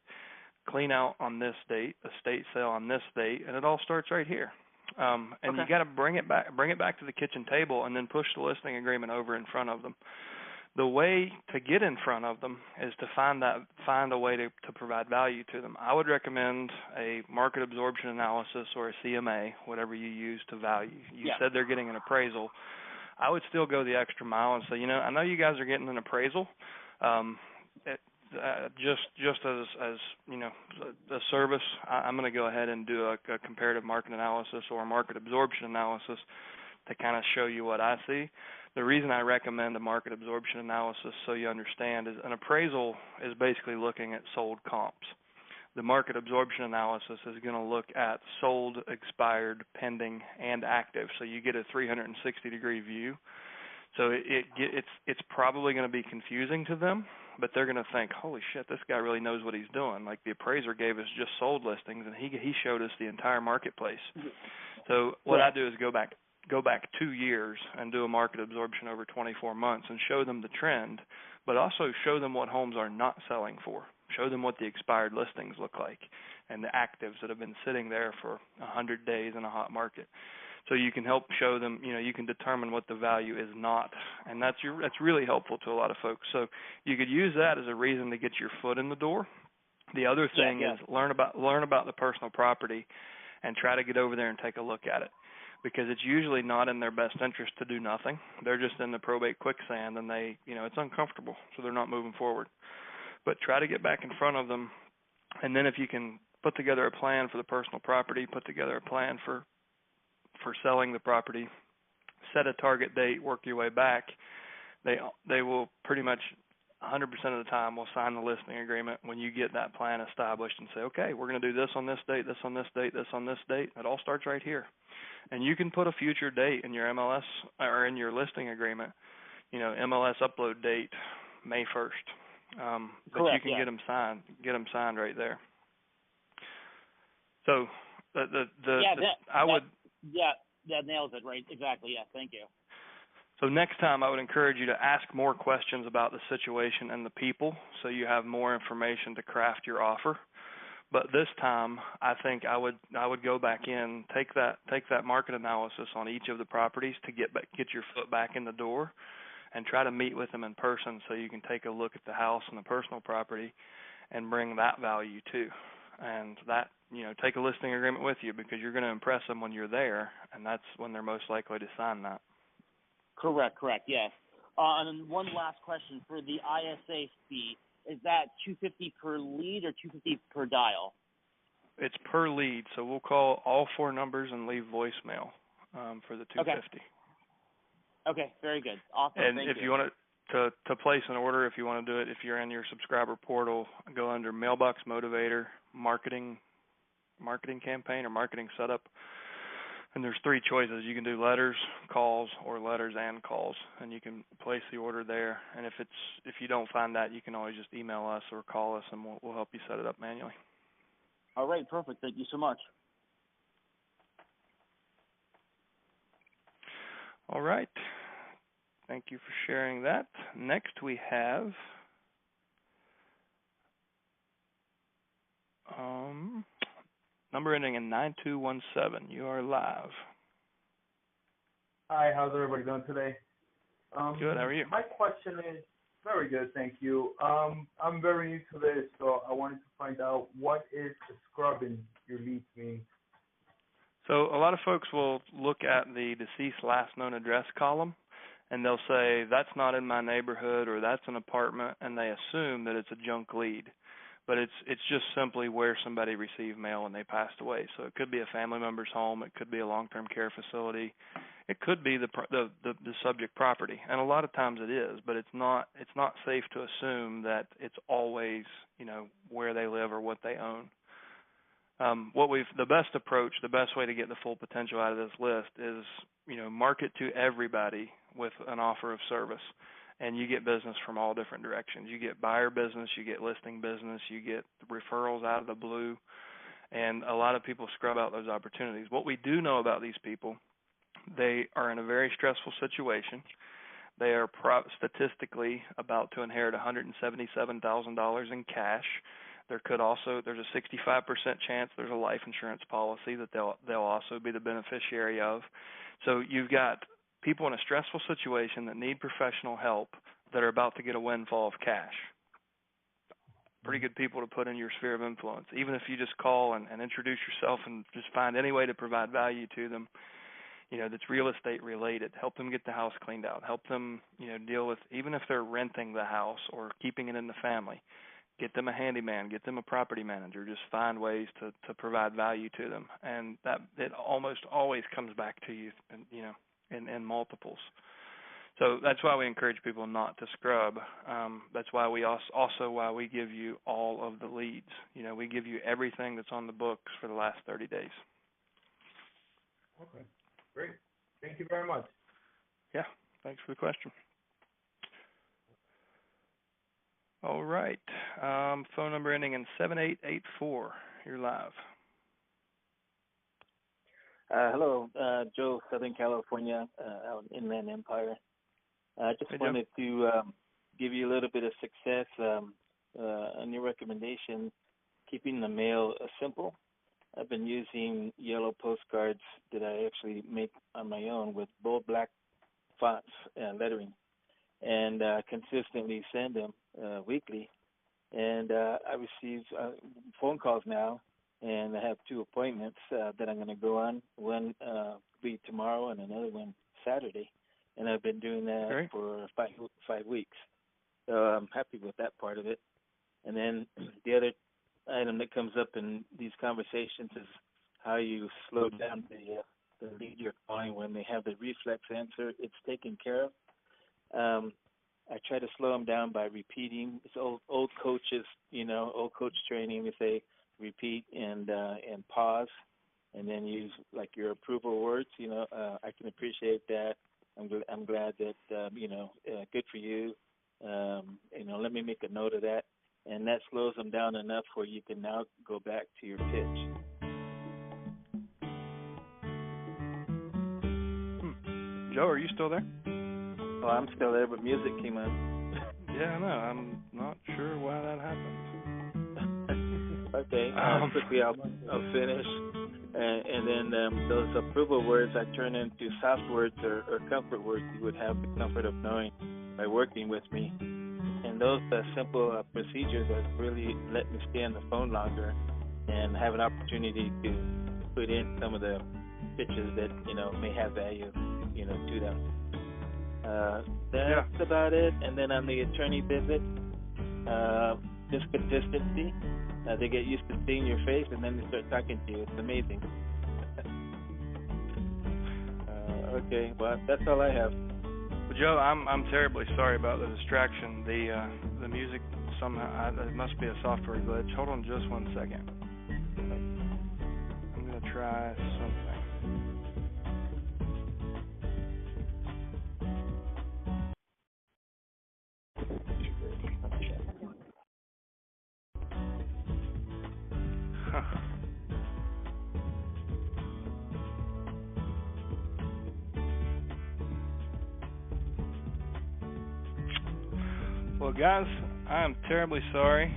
clean out on this date, estate sale on this date, and it all starts right here. And you got to bring it back to the kitchen table, and then push the listing agreement over in front of them. The way to get in front of them is to find a way to provide value to them. I would recommend a market absorption analysis or a CMA, whatever you use to value. You said they're getting an appraisal. I would still go the extra mile and say, I know you guys are getting an appraisal. Just as a service, I'm going to go ahead and do a comparative market analysis or a market absorption analysis to kind of show you what I see. The reason I recommend a market absorption analysis, so you understand, is an appraisal is basically looking at sold comps. The market absorption analysis is going to look at sold, expired, pending, and active. So you get a 360-degree view. So it's probably going to be confusing to them, but they're going to think, holy shit, this guy really knows what he's doing. Like the appraiser gave us just sold listings, and he showed us the entire marketplace. So what I do is go back 2 years and do a market absorption over 24 months and show them the trend, but also show them what homes are not selling for. Show them what the expired listings look like and the actives that have been sitting there for 100 days in a hot market. So you can help show them, you can determine what the value is not, and that's really helpful to a lot of folks. So you could use that as a reason to get your foot in the door. The other thing is learn about the personal property and try to get over there and take a look at it, because it's usually not in their best interest to do nothing. They're just in the probate quicksand, and it's uncomfortable, so they're not moving forward. But try to get back in front of them, and then if you can put together a plan for the personal property, put together a plan for selling the property, set a target date, work your way back, they will pretty much 100% of the time will sign the listing agreement when you get that plan established and say, okay, we're going to do this on this date, this on this date, this on this date. It all starts right here. And you can put a future date in your MLS or in your listing agreement, MLS upload date May 1st. But Correct, you can get them signed right there. So that nails it, right? Exactly. Yeah, thank you. So next time I would encourage you to ask more questions about the situation and the people, so you have more information to craft your offer. But this time, I think I would go back in, take that market analysis on each of the properties to get your foot back in the door, and try to meet with them in person so you can take a look at the house and the personal property and bring that value too. And that, take a listing agreement with you, because you're going to impress them when you're there, and that's when they're most likely to sign that. Correct, yes. And then one last question. For the ISA fee, is that $250 per lead or $250 per dial? It's per lead, so we'll call all 4 numbers and leave voicemail for the $250. Okay, very good. Awesome. And Thank if you want to place an order, if you want to do it, if you're in your subscriber portal, go under Mailbox Motivator, Marketing Campaign, or Marketing Setup. And there's 3 choices. You can do letters, calls, or letters and calls, and you can place the order there. And if you don't find that, you can always just email us or call us, and we'll help you set it up manually. All right, perfect. Thank you so much. All right. Thank you for sharing that. Next we have number ending in 9217. You are live. Hi, how's everybody doing today? Good, how are you? My question is, very good, thank you. I'm very new to this, so I wanted to find out what is scrubbing your leads mean. So a lot of folks will look at the deceased last known address column, and they'll say, that's not in my neighborhood, or that's an apartment, and they assume that it's a junk lead. But it's just simply where somebody received mail and they passed away. So it could be a family member's home, it could be a long-term care facility, it could be the subject property, and a lot of times it is. But it's not safe to assume that it's always where they live or what they own. The best approach, the best way to get the full potential out of this list is market to everybody with an offer of service. And you get business from all different directions. You get buyer business, you get listing business, you get referrals out of the blue, and a lot of people scrub out those opportunities. What we do know about these people, they are in a very stressful situation. They are statistically about to inherit $177,000 in cash. There's a 65% chance there's a life insurance policy that they'll also be the beneficiary of. So you've got people in a stressful situation that need professional help that are about to get a windfall of cash. Pretty good people to put in your sphere of influence. Even if you just call and introduce yourself and just find any way to provide value to them, that's real estate related. Help them get the house cleaned out. Help them, deal with, even if they're renting the house or keeping it in the family, get them a handyman, get them a property manager. Just find ways to provide value to them. And that it almost always comes back to you, and in multiples. So that's why we encourage people not to scrub. That's why we also why we give you all of the leads. We give you everything that's on the books for the last 30 days. Okay, great. Thank you very much. Yeah, thanks for the question. All right. Phone number ending in 7884. You're live. Hello, Joe, Southern California, out in Inland Empire. I just wanted to give you a little bit of success on your recommendation, keeping the mail simple. I've been using yellow postcards that I actually make on my own with bold black fonts and lettering, and consistently send them weekly. And I receive phone calls now, and I have 2 appointments that I'm going to go on. One will be tomorrow and another one Saturday. And I've been doing that for five weeks. So I'm happy with that part of it. And then the other item that comes up in these conversations is how you slow down the lead you're calling when they have the reflex answer. It's taken care of. I try to slow them down by repeating. It's old coaches, old coach training. They say repeat and pause, and then use like your approval words. I can appreciate that. I'm glad that good for you. Let me make a note of that, and that slows them down enough where you can now go back to your pitch. Joe, are you still there? Oh, I'm still there, but music came on. Yeah, I know. I'm not sure why that happened. Okay, quickly I'll finish. And then those approval words I turn into soft words or comfort words you would have the comfort of knowing by working with me. And those simple procedures have really let me stay on the phone longer and have an opportunity to put in some of the pitches that, may have value, to them. That's about it. And then on the attorney visit, just consistency. They get used to seeing your face, and then they start talking to you. It's amazing. Okay, well, that's all I have. Well, Joe, I'm terribly sorry about the distraction. The music somehow it must be a software glitch. Hold on just one second. I'm gonna try something. Well, guys, I am terribly sorry.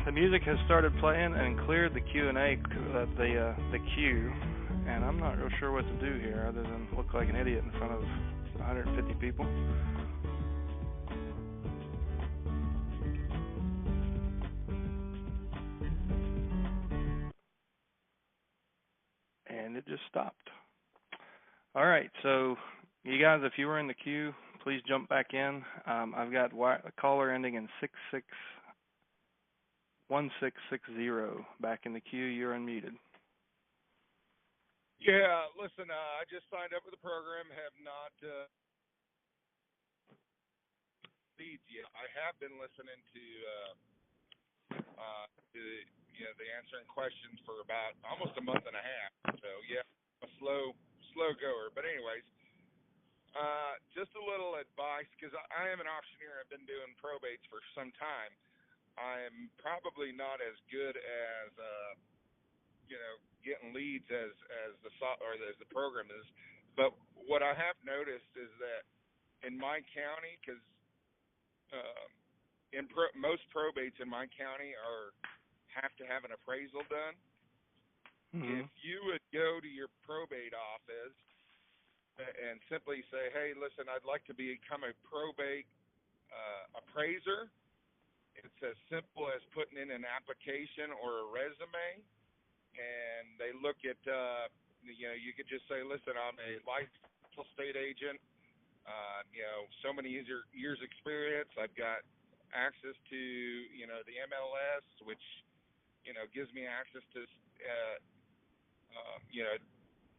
The music has started playing and cleared the Q&A, the queue, and I'm not real sure what to do here other than look like an idiot in front of 150 people. And it just stopped. All right, so you guys, if you were in the queue, please jump back in. I've got a caller ending in 1660 back in the queue. You're unmuted. Yeah, listen, I just signed up for the program, have not leads yet. I have been listening to the answering questions for about almost a month and a half. So yeah, a slow goer. But anyways, just a little advice, because I am an auctioneer. I've been doing probates for some time. I'm probably not as good as getting leads as the program is. But what I have noticed is that in my county, because most probates in my county have to have an appraisal done. Mm-hmm. If you would go to your probate office and simply say, hey, listen, I'd like to become a probate appraiser, it's as simple as putting in an application or a resume, and they look at, you could just say, listen, I'm a licensed estate agent, so many years experience. I've got access to, the MLS, which, gives me access to,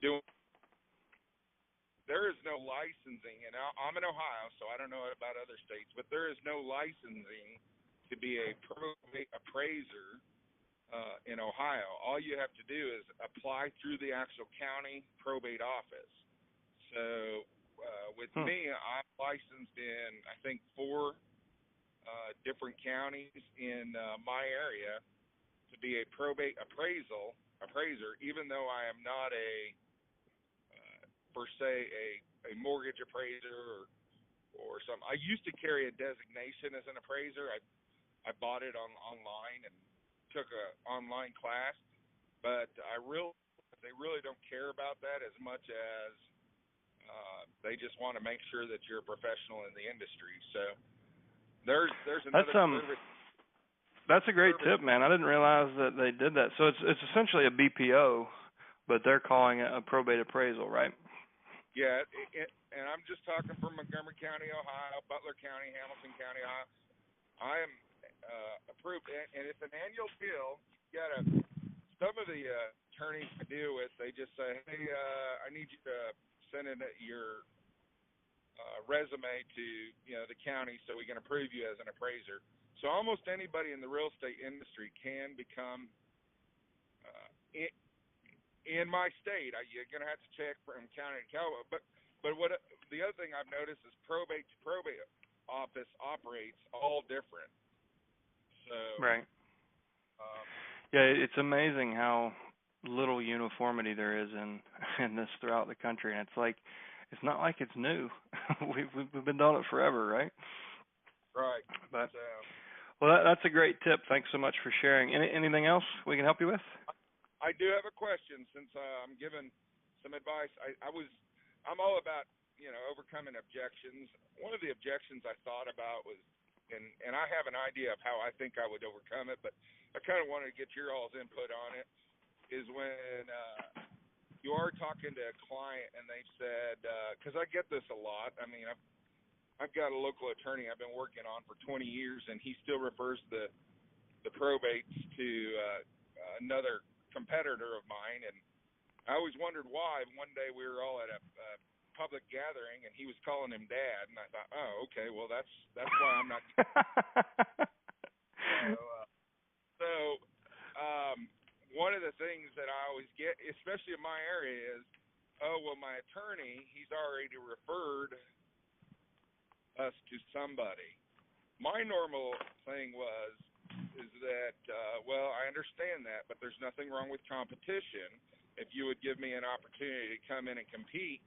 doing. There is no licensing, and I'm in Ohio, so I don't know about other states, but there is no licensing to be a probate appraiser in Ohio. All you have to do is apply through the actual county probate office. So with me, I'm licensed in, I think, 4 different counties in my area to be a probate appraiser, even though I am not per se a mortgage appraiser or something. I used to carry a designation as an appraiser. I bought it online and took a online class, but they really don't care about that as much as they just want to make sure that you're a professional in the industry. So there's another service. That's a great tip, man. I didn't realize that they did that. So it's essentially a BPO, but they're calling it a probate appraisal, right? Yeah, and I'm just talking from Montgomery County, Ohio, Butler County, Hamilton County, Ohio. I am approved, and it's an annual deal. Some of the attorneys I deal with, they just say, hey, I need you to send in your resume to the county so we can approve you as an appraiser. So almost anybody in the real estate industry can become in my state. You're going to have to check from county to county. But what the other thing I've noticed is probate office operates all different. So right. Yeah, it's amazing how little uniformity there is in this throughout the country, and it's not like it's new. We've been doing it forever, right? Right. But well, that's a great tip. Thanks so much for sharing. Anything else we can help you with? I do have a question since I'm giving some advice. I'm all about, overcoming objections. One of the objections I thought about was, and I have an idea of how I think I would overcome it, but I kind of wanted to get your all's input on it, is when you are talking to a client and they've said, because I get this a lot. I mean, I've got a local attorney I've been working on for 20 years, and he still refers the probates to another competitor of mine, and I always wondered why. One day we were all at a public gathering, and he was calling him Dad, and I thought, oh, okay, well that's why I'm not. One of the things that I always get, especially in my area, is, oh, well, my attorney, he's already referred us to somebody. My normal thing is that, well, I understand that, but there's nothing wrong with competition. If you would give me an opportunity to come in and compete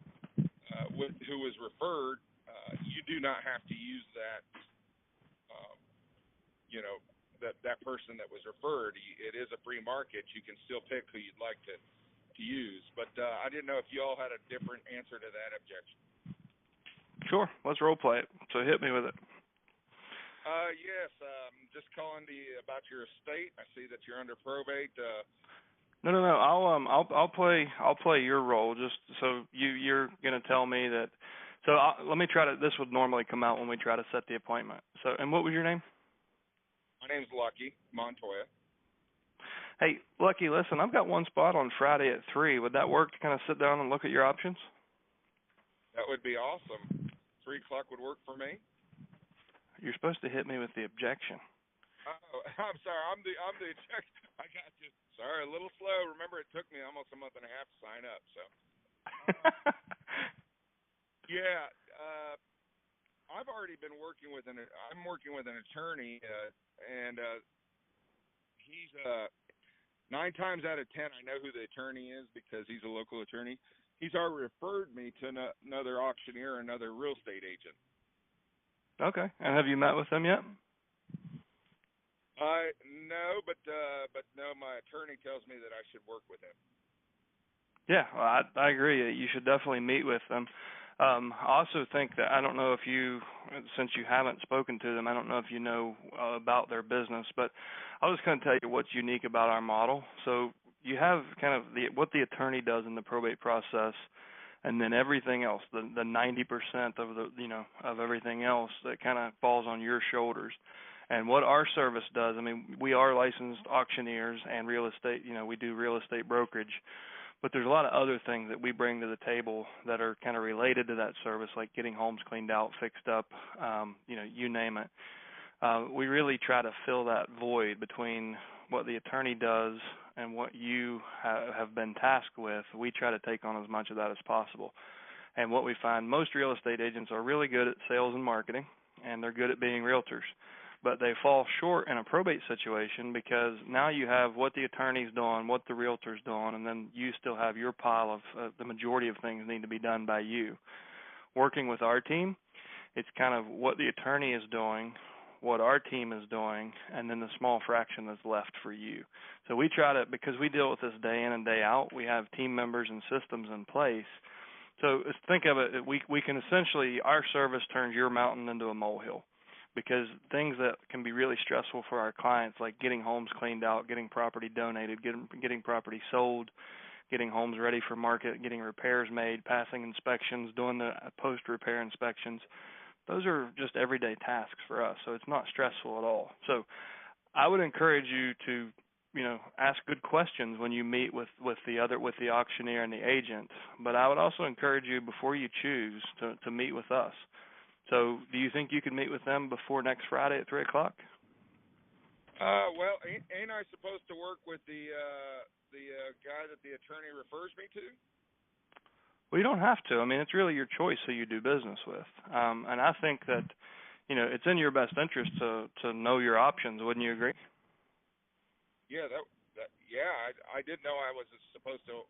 with who was referred, you do not have to use that, that person that was referred. It is a free market. You can still pick who you'd like to use. But I didn't know if you all had a different answer to that objection. Sure. Let's role play it. So hit me with it. Yes, just calling about your estate. I see that you're under probate. No. I'll play your role. Just so you're gonna tell me that. So let me try to. This would normally come out when we try to set the appointment. So, and what was your name? My name's Lucky Montoya. Hey, Lucky, listen, I've got one spot on Friday at 3. Would that work to kind of sit down and look at your options? That would be awesome. 3 o'clock would work for me. You're supposed to hit me with the objection. Oh, I'm sorry. I'm the objection. I got you. Sorry, a little slow. Remember, it took me almost a month and a half to sign up. So, yeah, I've already been working with I'm working with an attorney, and he's 9 times out of 10, I know who the attorney is because he's a local attorney. He's already referred me to another auctioneer, another real estate agent. Okay. And have you met with them yet? No, but no, my attorney tells me that I should work with him. Yeah, well, I agree. You should definitely meet with them. I also think that, I don't know if since you haven't spoken to them, I don't know if you know about their business, but I'll just kind of tell you what's unique about our model. So you have kind of what the attorney does in the probate process, and then everything else, the 90% of of everything else that kind of falls on your shoulders. And what our service does, I mean, we are licensed auctioneers and real estate, we do real estate brokerage, but there's a lot of other things that we bring to the table that are kind of related to that service, like getting homes cleaned out, fixed up, you name it. We really try to fill that void between what the attorney does and what you have been tasked with. We try to take on as much of that as possible. And what we find, most real estate agents are really good at sales and marketing, and they're good at being realtors. But they fall short in a probate situation because now you have what the attorney's doing, what the realtor's doing, and then you still have your pile of the majority of things need to be done by you. Working with our team, it's kind of what the attorney is doing, what our team is doing, and then the small fraction that's left for you. So we try to, because we deal with this day in and day out, we have team members and systems in place. So think of it, we can essentially, our service turns your mountain into a molehill. Because things that can be really stressful for our clients, like getting homes cleaned out, getting property donated, getting property sold, getting homes ready for market, getting repairs made, passing inspections, doing the post-repair inspections, those are just everyday tasks for us, so it's not stressful at all. So I would encourage you to, ask good questions when you meet with the auctioneer and the agent, but I would also encourage you before you choose to meet with us. So do you think you could meet with them before next Friday at 3 o'clock? Well, ain't I supposed to work with the guy that the attorney refers me to? Well, you don't have to. I mean, it's really your choice who you do business with. And I think that, it's in your best interest to know your options. Wouldn't you agree? Yeah, I didn't know I was supposed to.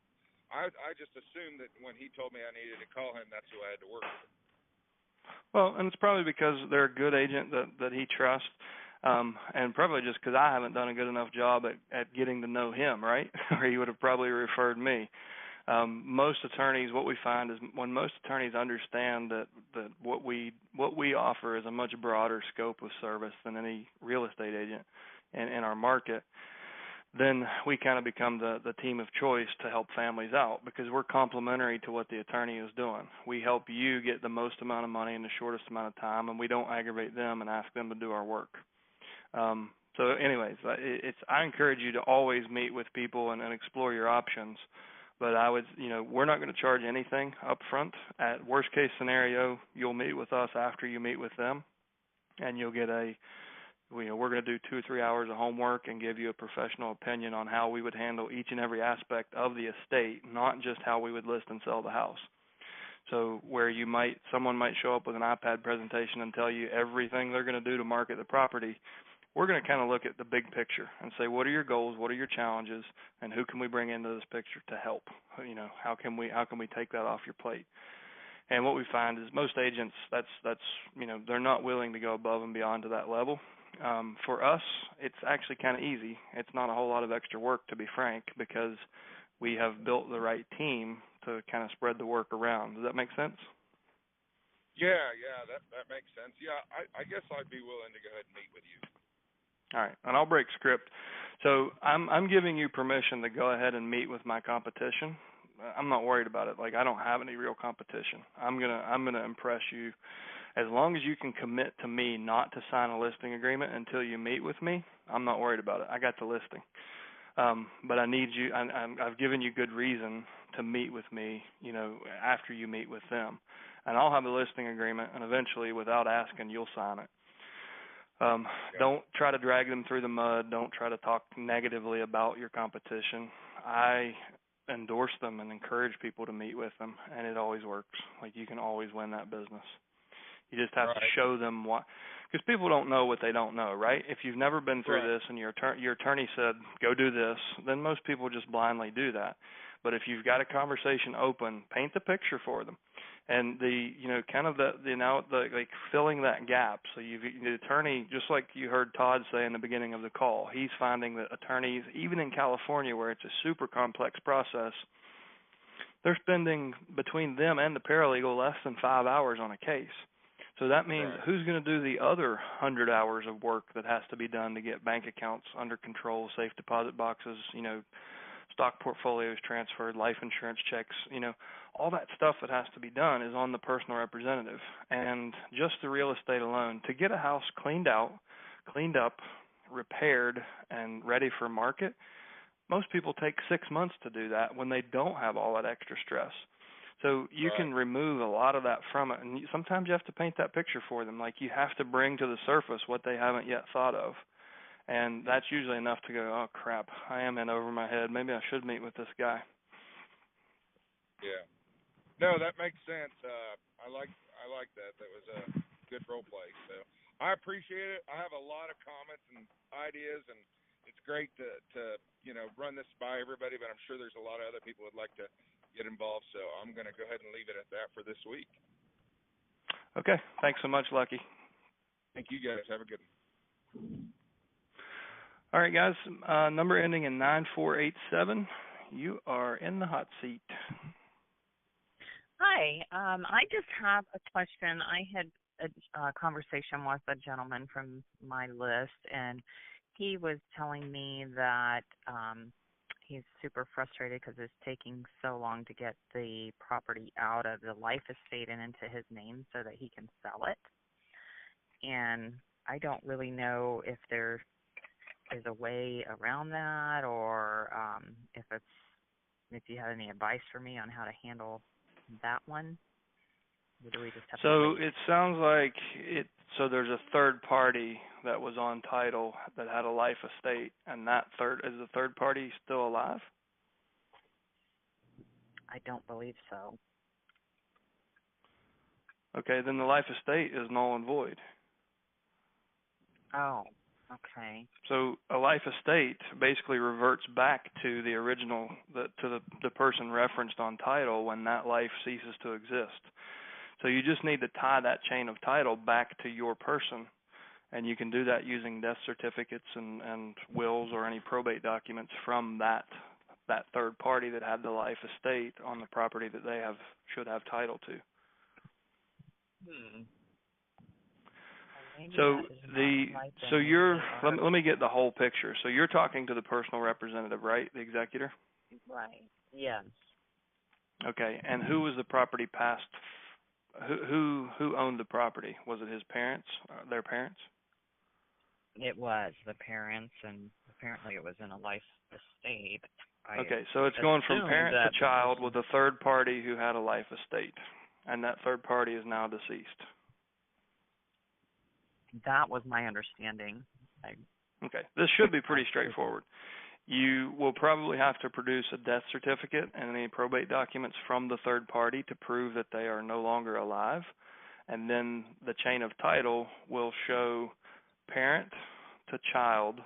I just assumed that when he told me I needed to call him, that's who I had to work with. Well, and it's probably because they're a good agent that he trusts, and probably just because I haven't done a good enough job at getting to know him, right? Or he would have probably referred me. Most attorneys, what we find is when most attorneys understand that what we offer is a much broader scope of service than any real estate agent in our market, then we kind of become the team of choice to help families out because we're complementary to what the attorney is doing. We help you get the most amount of money in the shortest amount of time, and we don't aggravate them and ask them to do our work. So anyways, I encourage you to always meet with people and explore your options. But I would, we're not going to charge anything up front. At worst case scenario, you'll meet with us after you meet with them, and you'll get we're going to do 2 or 3 hours of homework and give you a professional opinion on how we would handle each and every aspect of the estate, not just how we would list and sell the house. So where someone might show up with an iPad presentation and tell you everything they're going to do to market the property, we're going to kind of look at the big picture and say, what are your goals, what are your challenges, and who can we bring into this picture to help? How can we take that off your plate? And what we find is most agents, they're not willing to go above and beyond to that level. For us, it's actually kind of easy. It's not a whole lot of extra work, to be frank, because we have built the right team to kind of spread the work around. Does that make sense? Yeah, that makes sense. Yeah, I guess I'd be willing to go ahead and meet with you. All right, and I'll break script. So I'm giving you permission to go ahead and meet with my competition. I'm not worried about it. Like, I don't have any real competition. I'm gonna impress you. As long as you can commit to me not to sign a listing agreement until you meet with me, I'm not worried about it. I got the listing. But I need you. I've given you good reason to meet with me, after you meet with them. And I'll have a listing agreement, and eventually, without asking, you'll sign it. Don't try to drag them through the mud. Don't try to talk negatively about your competition. I endorse them and encourage people to meet with them, and it always works. Like, you can always win that business. You just have to show them what, because people don't know what they don't know, right? If you've never been through this and your attorney said, go do this, then most people just blindly do that. But if you've got a conversation open, paint the picture for them. And like filling that gap. So the attorney, just like you heard Todd say in the beginning of the call, he's finding that attorneys, even in California where it's a super complex process, they're spending between them and the paralegal less than 5 hours on a case. So that means who's going to do the other 100 hours of work that has to be done to get bank accounts under control, safe deposit boxes, stock portfolios transferred, life insurance checks, all that stuff that has to be done is on the personal representative. And just the real estate alone, to get a house cleaned out, cleaned up, repaired, and ready for market, most people take 6 months to do that when they don't have all that extra stress. So you can remove a lot of that from it, and sometimes you have to paint that picture for them. Like, you have to bring to the surface what they haven't yet thought of, and that's usually enough to go, oh crap, I am in over my head. Maybe I should meet with this guy. Yeah. No, that makes sense. I like that. That was a good role play. So I appreciate it. I have a lot of comments and ideas, and it's great to run this by everybody, but I'm sure there's a lot of other people who would like to get involved, so I'm going to go ahead and leave it at that for this week. Okay. Thanks so much, Lucky. Thank you, guys. Have a good one. All right, guys. Number ending in 9487. You are in the hot seat. Hi. I just have a question. I had a conversation with a gentleman from my list, and he was telling me that he's super frustrated because it's taking so long to get the property out of the life estate and into his name so that he can sell it. And I don't really know if there is a way around that, or if you have any advice for me on how to handle that one. Or do we just have to wait? It sounds like so there's a third party that was on title that had a life estate, and is the third party still alive? I don't believe so. Okay, then the life estate is null and void. Oh, okay. So a life estate basically reverts back to the original, to the person referenced on title when that life ceases to exist. So you just need to tie that chain of title back to your person, and you can do that using death certificates and wills or any probate documents from that third party that had the life estate on the property that they should have title to. Let me get the whole picture. So you're talking to the personal representative, right? The executor? Right. Yes. Okay. And who was the property passed? Who owned the property? Was it his parents? Their parents? It was the parents, and apparently it was in a life estate. Okay, so it's going from parent to child with a third party who had a life estate, and that third party is now deceased. That was my understanding. Okay, this should be pretty straightforward. You will probably have to produce a death certificate and any probate documents from the third party to prove that they are no longer alive, and then the chain of title will show parent to child,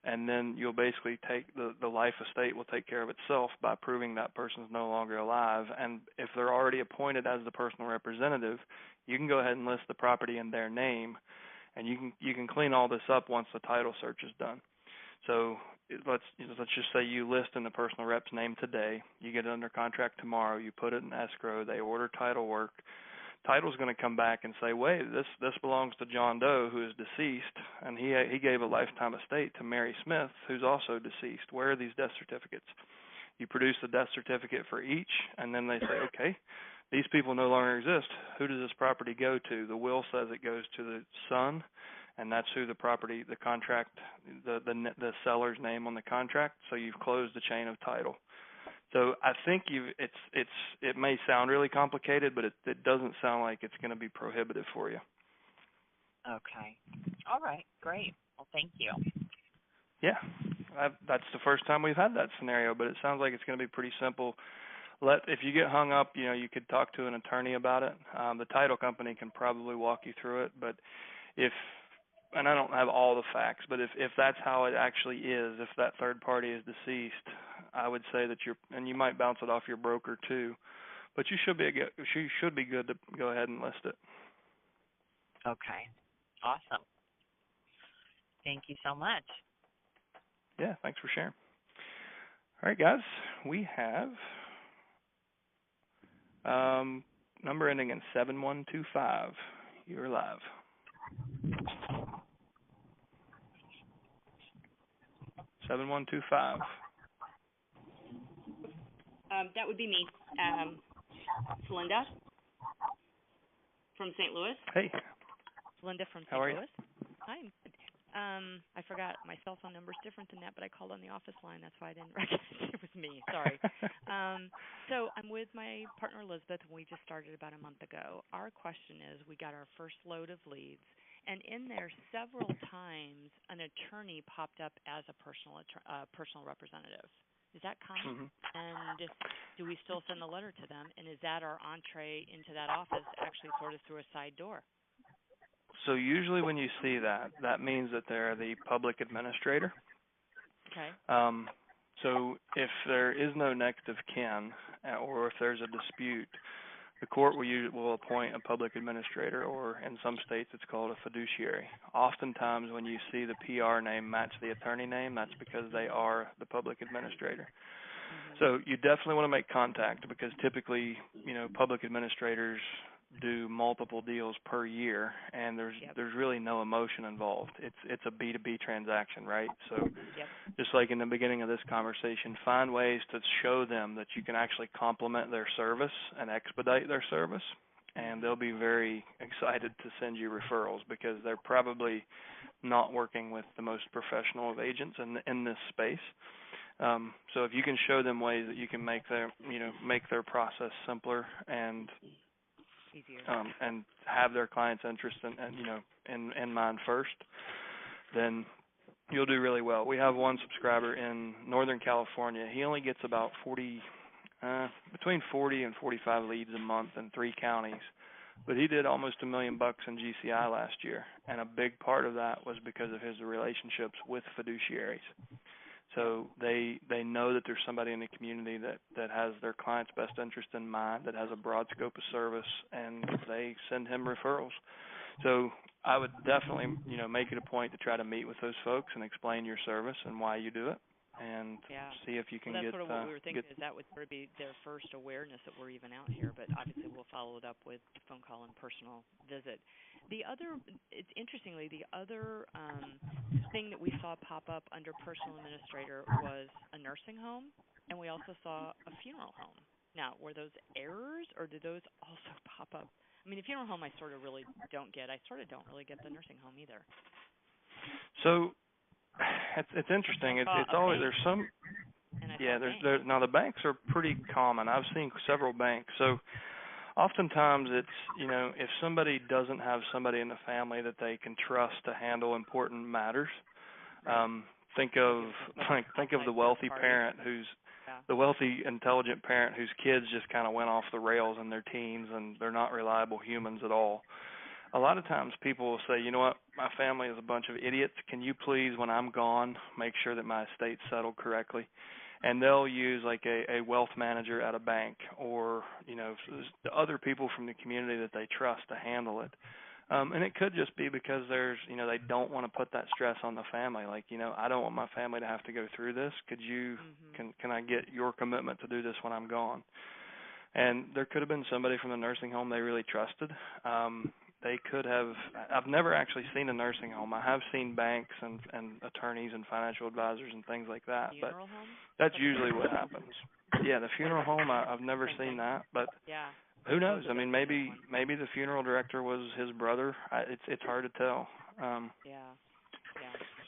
and then you'll basically take the life estate will take care of itself by proving that person's no longer alive. And if they're already appointed as the personal representative, you can go ahead and list the property in their name, and you can clean all this up once the title search is done. So let's just say you list in the personal rep's name today, you get it under contract tomorrow, you put it in escrow, they order title work. Title's going to come back and say, wait, this belongs to John Doe, who is deceased, and he gave a lifetime estate to Mary Smith, who's also deceased. Where are these death certificates? You produce the death certificate for each, and then they say, okay, these people no longer exist. Who does this property go to? The will says it goes to the son, and that's who the property, the contract, the seller's name on the contract. So you've closed the chain of title. So I think it may sound really complicated, but it doesn't sound like it's going to be prohibitive for you. Okay. All right. Great. Well, thank you. Yeah, that's the first time we've had that scenario, but it sounds like it's going to be pretty simple. If you get hung up, you could talk to an attorney about it. The title company can probably walk you through it, but and I don't have all the facts, but if that's how it actually is, if that third party is deceased, I would say that and you might bounce it off your broker too, but you should be good to go ahead and list it. Okay. Awesome. Thank you so much. Yeah, thanks for sharing. All right, guys, we have number ending in 7125. You're live. Seven 7125. That would be me. It's Linda from St. Louis. Hey. Linda from St. How are Louis. You? I'm good. I forgot my cell phone number is different than that, but I called on the office line. That's why I didn't recognize it was me. Sorry. So I'm with my partner Elizabeth, and we just started about a month ago. Our question is, we got our first load of leads, and in there several times an attorney popped up as a personal representative. Is that common? Mm-hmm. And do we still send the letter to them? And is that our entree into that office actually sort of through a side door? So usually when you see that, that means that they're the public administrator. Okay. So if there is no next of kin, or if there's a dispute, the court will appoint a public administrator, or in some states it's called a fiduciary. Oftentimes when you see the PR name match the attorney name, that's because they are the public administrator. Mm-hmm. So you definitely want to make contact, because typically, public administrators do multiple deals per year, and there's really no emotion involved. It's a B2B transaction, right? So just like in the beginning of this conversation, find ways to show them that you can actually complement their service and expedite their service, and they'll be very excited to send you referrals, because they're probably not working with the most professional of agents in this space. So if you can show them ways that you can make their process simpler and and have their clients' interest in mind first, then you'll do really well. We have one subscriber in Northern California. He only gets about between 40 and 45 leads a month in 3 counties, but he did almost $1 million in GCI last year, and a big part of that was because of his relationships with fiduciaries. So they know that there's somebody in the community that has their client's best interest in mind, that has a broad scope of service, and they send him referrals. So I would definitely, make it a point to try to meet with those folks and explain your service and why you do it, and see if you can that's get. That's sort of what we were thinking, is that would sort of be their first awareness that we're even out here. But obviously, we'll follow it up with a phone call and personal visit. The other thing that we saw pop up under personal administrator was a nursing home, and we also saw a funeral home. Now, were those errors, or did those also pop up? I mean, the funeral home I sort of really don't get. I sort of don't really get the nursing home either. So it's interesting. It's always there's some. Now the banks are pretty common. I've seen several banks. So oftentimes it's, if somebody doesn't have somebody in the family that they can trust to handle important matters, think of the wealthy parent the wealthy, intelligent parent whose kids just kind of went off the rails in their teens and they're not reliable humans at all. A lot of times people will say, you know what, my family is a bunch of idiots. Can you please, when I'm gone, make sure that my estate's settled correctly? And they'll use like a wealth manager at a bank, or, other people from the community that they trust to handle it. And it could just be because there's, they don't want to put that stress on the family. Like, I don't want my family to have to go through this. Could you, can I get your commitment to do this when I'm gone? And there could have been somebody from the nursing home they really trusted. They could have, I've never actually seen a nursing home. I have seen banks and attorneys and financial advisors and things like that, but that's usually what happens. Yeah, the funeral home, I've never seen that, but who knows? I mean, maybe the funeral director was his brother. It's hard to tell.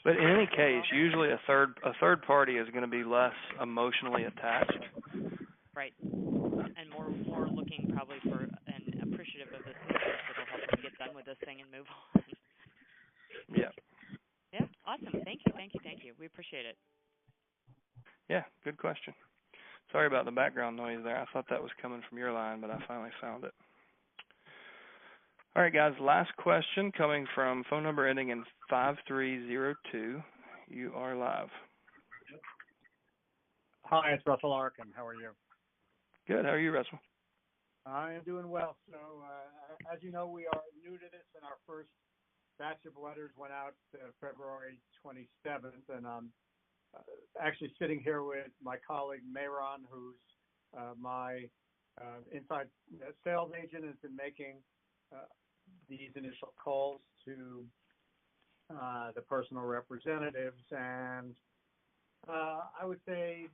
But in any case, usually a third party is going to be less emotionally attached. Right. And more looking probably for and appreciative of the service that'll help them get done with this thing and move on. Yeah. Yeah. Awesome. Thank you. We appreciate it. Yeah. Good question. Sorry about the background noise there. I thought that was coming from your line, but I finally found it. All right, guys. Last question coming from phone number ending in 5302. You are live. Hi, it's Russell Arkin. How are you? Good. How are you, Russell? I am doing well. So, as you know, we are new to this, and our first batch of letters went out February 27th, and I'm actually sitting here with my colleague, Mayron, who's my inside sales agent, has been making these initial calls to the personal representatives, and I would say,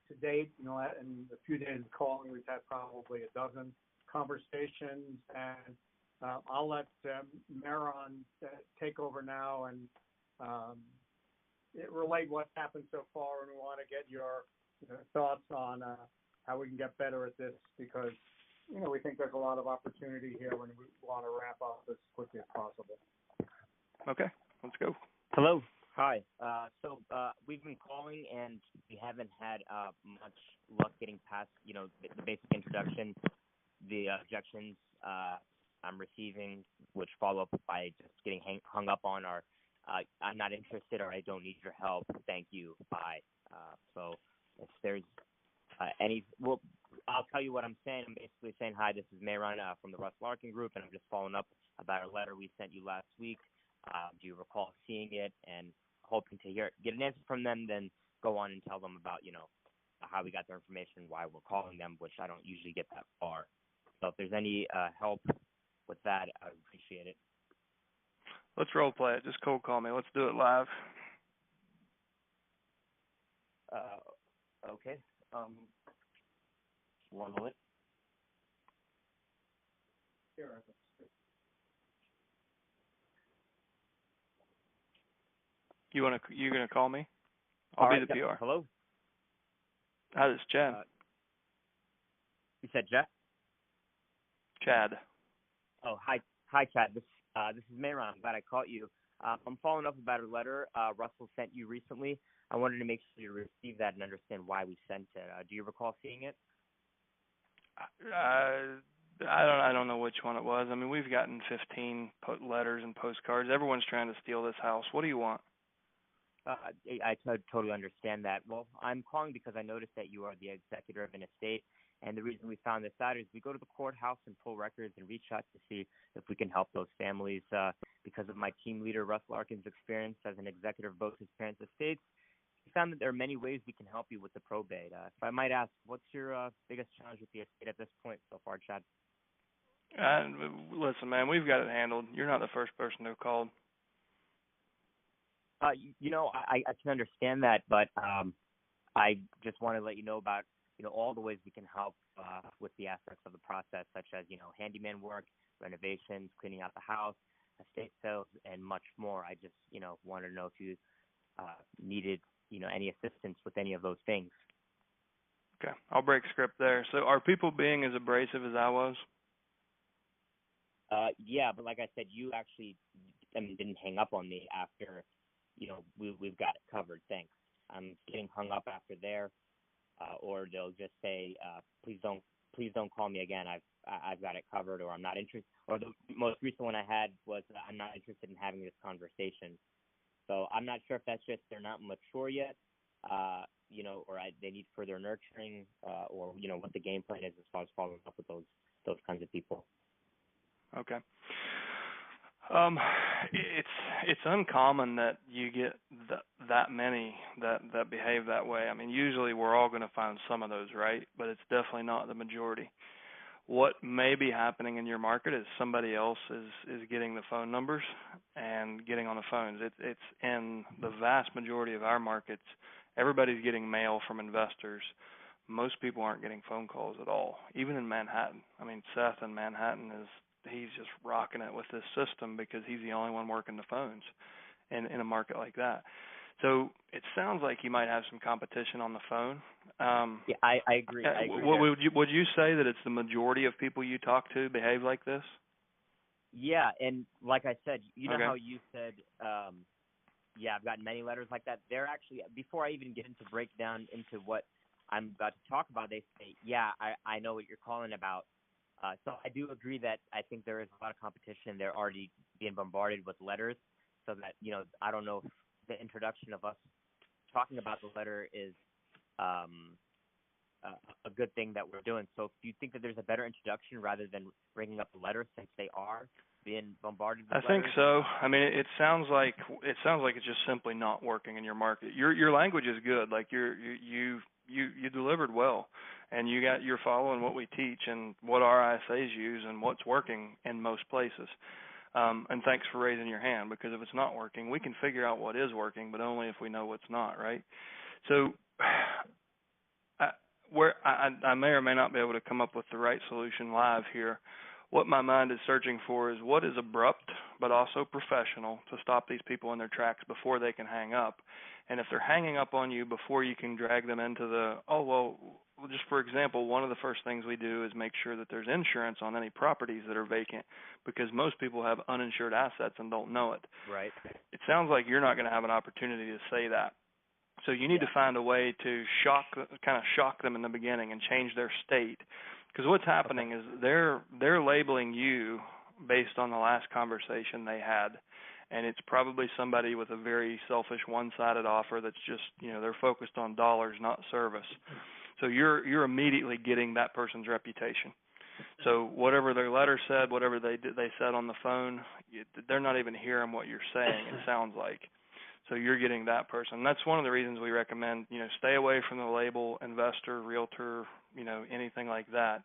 to date, in a few days of calling, we've had probably a dozen conversations, and I'll let Mayron take over now and relate what's happened so far, and we want to get your thoughts on how we can get better at this, because we think there's a lot of opportunity here, and we want to wrap up as quickly as possible. Okay, let's go. Hello. Hi. So we've been calling, and we haven't had much luck getting past, the basic introduction, the objections I'm receiving, which follow up by just getting hung up on, or I'm not interested, or I don't need your help. Thank you. Bye. So if there's I'll tell you what I'm saying. I'm basically saying, hi, this is Mayron from the Russ Larkin Group, and I'm just following up about a letter we sent you last week. Do you recall seeing it? And hoping to get an answer from them, then go on and tell them about, how we got their information, why we're calling them, which I don't usually get that far. So if there's any help with that, I would appreciate it. Let's role play it. Just cold call me. Let's do it live. Okay. 1 moment. You gonna call me? I'll be the PR. Hello. Hi, this is Chad. You said Jeff? Chad. Oh, hi, Chad. This is Mayron. I'm glad I caught you. I'm following up about a letter Russell sent you recently. I wanted to make sure you received that and understand why we sent it. Do you recall seeing it? I don't know which one it was. I mean, we've gotten 15 letters and postcards. Everyone's trying to steal this house. What do you want? I totally understand that. Well, I'm calling because I noticed that you are the executor of an estate, and the reason we found this out is we go to the courthouse and pull records and reach out to see if we can help those families. Because of my team leader, Russ Larkin's experience as an executor of both his parents' estates, we found that there are many ways we can help you with the probate. If I might ask, what's your biggest challenge with the estate at this point so far, Chad? Listen, man, we've got it handled. You're not the first person who called. I can understand that, but I just want to let you know about, all the ways we can help with the aspects of the process, such as, handyman work, renovations, cleaning out the house, estate sales, and much more. I just, wanted to know if you needed, any assistance with any of those things. Okay, I'll break script there. So are people being as abrasive as I was? Yeah, but like I said, you actually didn't hang up on me after, we've got it covered. Thanks. I'm getting hung up after there, or they'll just say, please don't call me again. I've got it covered, or I'm not interested. Or the most recent one I had was, I'm not interested in having this conversation. So I'm not sure if that's just they're not mature yet, or they need further nurturing, or what the game plan is as far as following up with those kinds of people. Okay. It's uncommon that you get that many that behave that way. I mean, usually we're all going to find some of those, right? But it's definitely not the majority. What may be happening in your market is somebody else is getting the phone numbers and getting on the phones. It's in the vast majority of our markets, everybody's getting mail from investors. Most people aren't getting phone calls at all, even in Manhattan. I mean, Seth in Manhattan he's just rocking it with this system because he's the only one working the phones in a market like that. So it sounds like you might have some competition on the phone. Yeah, I agree. Would you say that it's the majority of people you talk to behave like this? Yeah, and like I said, you know Okay. how you said, I've gotten many letters like that. They're actually, before I even get into breakdown into what I'm about to talk about, they say, I know what you're calling about. So I do agree that I think there is a lot of competition. They're already being bombarded with letters, so that, I don't know if the introduction of us talking about the letter is a good thing that we're doing. So do you think that there's a better introduction rather than bringing up the letter, since they are being bombarded with letters? I think so. I mean, it sounds like it's just simply not working in your market. Your language is good. Like you delivered well, and you're following what we teach and what our ISAs use and what's working in most places. And thanks for raising your hand, because if it's not working, we can figure out what is working, but only if we know what's not, right? So I may or may not be able to come up with the right solution live here. What my mind is searching for is what is abrupt, but also professional to stop these people in their tracks before they can hang up. And if they're hanging up on you before you can drag them into the, just for example, one of the first things we do is make sure that there's insurance on any properties that are vacant, because most people have uninsured assets and don't know it. Right. It sounds like you're not going to have an opportunity to say that. So you need to find a way to kind of shock them in the beginning and change their state. Because what's happening is they're labeling you based on the last conversation they had, and it's probably somebody with a very selfish, one-sided offer that's just, they're focused on dollars, not service. So you're immediately getting that person's reputation. So whatever their letter said, whatever they said on the phone, they're not even hearing what you're saying, it sounds like. So you're getting that person. That's one of the reasons we recommend, stay away from the label investor, realtor, anything like that.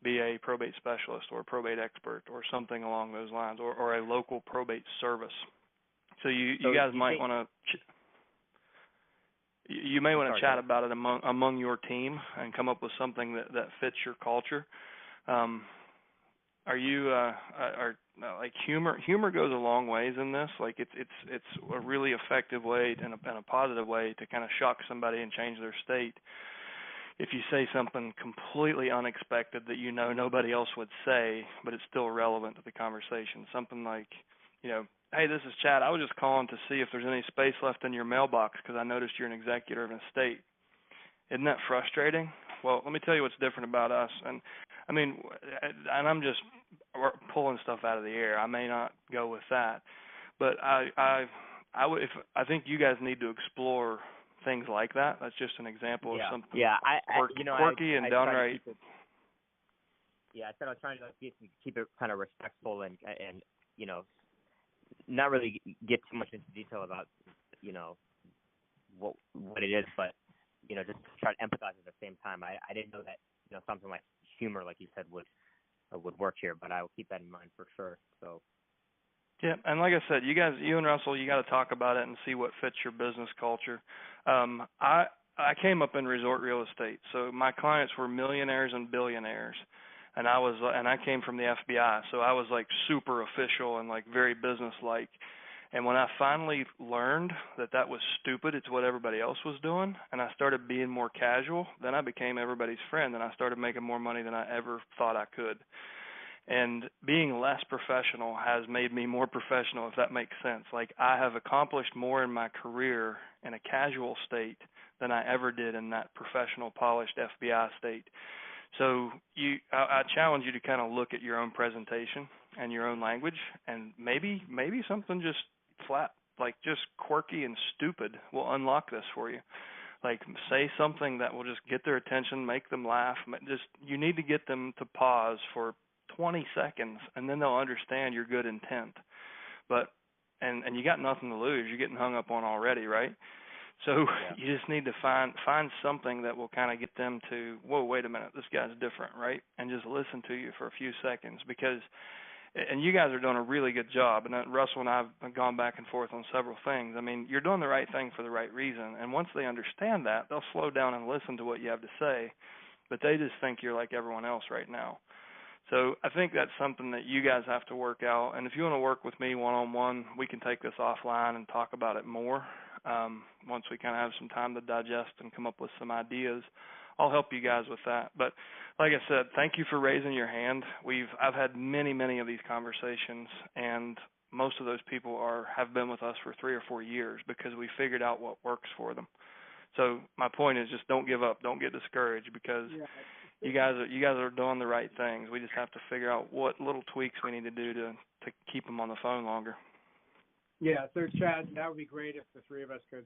Be a probate specialist or a probate expert or something along those lines, or a local probate service. So you guys might want to you may want to chat about it among your team and come up with something that fits your culture. Are you like humor goes a long ways in this. Like it's a really effective way and a positive way to kind of shock somebody and change their state. If you say something completely unexpected that nobody else would say, but it's still relevant to the conversation, something like, hey, this is Chad. I was just calling to see if there's any space left in your mailbox because I noticed you're an executor of an estate. Isn't that frustrating? Well, let me tell you what's different about us. And I'm just pulling stuff out of the air. I may not go with that, but I think you guys need to explore things like that. That's just an example of something quirky and downright. I said I was trying to keep it kind of respectful and not really get too much into detail about what it is, but just try to empathize at the same time. I didn't know that something like humor, like you said, would work here, but I will keep that in mind for sure. So. Yeah, and like I said, you and Russell, you got to talk about it and see what fits your business culture. I came up in resort real estate, so my clients were millionaires and billionaires, and I came from the FBI, so I was like super official and like very business-like. And when I finally learned that was stupid, it's what everybody else was doing, and I started being more casual, then I became everybody's friend, and I started making more money than I ever thought I could. And being less professional has made me more professional, if that makes sense. Like, I have accomplished more in my career in a casual state than I ever did in that professional, polished FBI state. So I challenge you to kind of look at your own presentation and your own language, and maybe something just flat, like just quirky and stupid will unlock this for you. Like, say something that will just get their attention, make them laugh. You need to get them to pause for 20 seconds, and then they'll understand your good intent. But and you got nothing to lose. You're getting hung up on already, right? So you just need to find something that will kind of get them to, whoa, wait a minute, this guy's different, right? And just listen to you for a few seconds, because and you guys are doing a really good job, and Russell and I have gone back and forth on several things. I mean, you're doing the right thing for the right reason, and once they understand that, they'll slow down and listen to what you have to say, but they just think you're like everyone else right now. So I think that's something that you guys have to work out. And if you want to work with me one-on-one, we can take this offline and talk about it more once we kind of have some time to digest and come up with some ideas. I'll help you guys with that. But like I said, thank you for raising your hand. I've had many of these conversations, and most of those people have been with us for 3 or 4 years because we figured out what works for them. So my point is, just don't give up. Don't get discouraged, because you guys are doing the right things. We just have to figure out what little tweaks we need to do to keep them on the phone longer. Yeah, so Chad, that would be great if the three of us could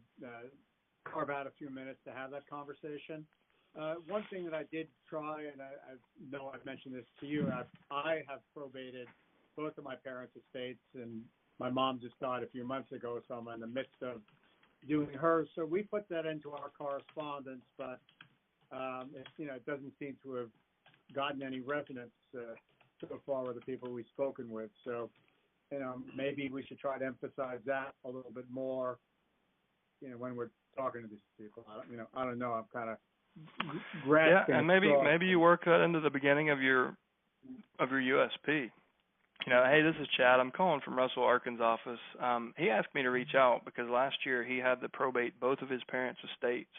carve out a few minutes to have that conversation. One thing that I did try, and I know I've mentioned this to you, I have probated both of my parents' estates, and my mom just died a few months ago, so I'm in the midst of doing hers. So we put that into our correspondence, but it doesn't seem to have gotten any resonance so far with the people we've spoken with. So, maybe we should try to emphasize that a little bit more, when we're talking to these people. I don't know. I'm kind of grasping. Yeah, and maybe you work that into the beginning of your USP. Hey, this is Chad. I'm calling from Russell Arkin's office. He asked me to reach out because last year he had to probate both of his parents' estates.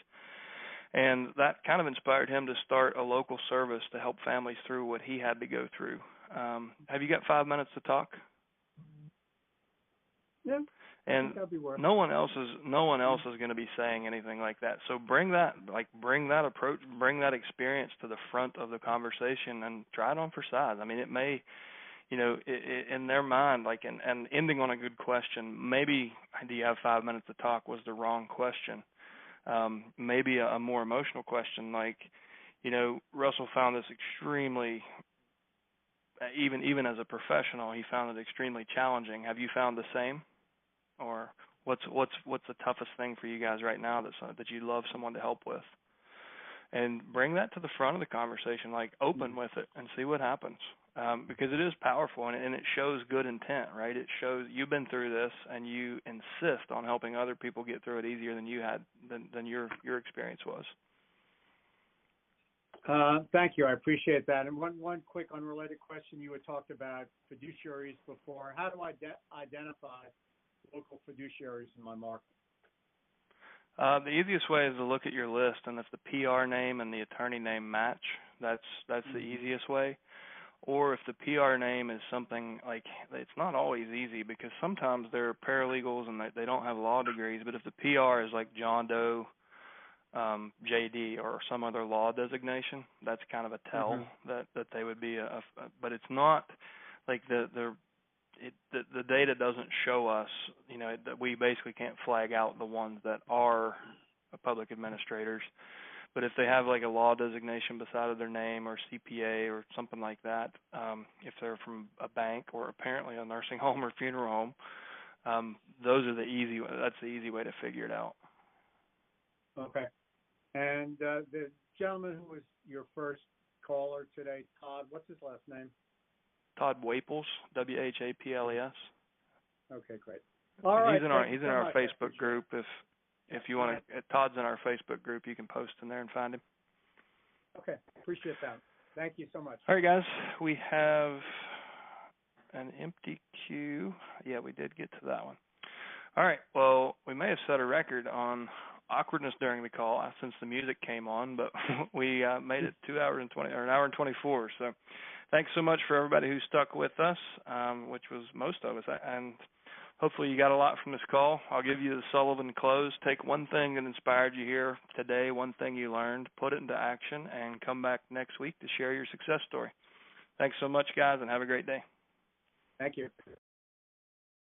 And that kind of inspired him to start a local service to help families through what he had to go through. Have you got 5 minutes to talk? Yeah. And no one else is going to be saying anything like that. So bring that approach, bring that experience to the front of the conversation and try it on for size. I mean, it may, in their mind, and ending on a good question, maybe do you have 5 minutes to talk was the wrong question. Maybe a more emotional question like, Russell found this extremely, even as a professional, he found it extremely challenging. Have you found the same? Or what's the toughest thing for you guys right now that you'd love someone to help with? And bring that to the front of the conversation, like open with it and see what happens. Because it is powerful and it shows good intent, right? It shows you've been through this and you insist on helping other people get through it easier than you had than your experience was. Thank you. I appreciate that. And one quick unrelated question. You had talked about fiduciaries before. How do I identify local fiduciaries in my market? The easiest way is to look at your list, and if the PR name and the attorney name match, that's the easiest way. Or if the PR name is something like, it's not always easy because sometimes they're paralegals and they don't have law degrees, but if the PR is like John Doe, JD, or some other law designation, that's kind of a tell that they would be but it's not like the data doesn't show us, that we basically can't flag out the ones that are public administrators. But if they have like a law designation beside of their name or CPA or something like that, if they're from a bank or apparently a nursing home or funeral home, that's the easy way to figure it out. Okay. And the gentleman who was your first caller today, Todd, what's his last name? Todd Waples, Whaples. Okay, great. All right. He's in our Facebook group. If you want to, Todd's in our Facebook group. You can post in there and find him. Okay, appreciate that. Thank you so much. All right, guys, we have an empty queue. Yeah, we did get to that one. All right. Well, we may have set a record on awkwardness during the call since the music came on, but we made it 2 hours and 20 or an hour and 24. So thanks so much for everybody who stuck with us, which was most of us. And hopefully you got a lot from this call. I'll give you the Sullivan close. Take one thing that inspired you here today, one thing you learned, put it into action, and come back next week to share your success story. Thanks so much, guys, and have a great day. Thank you.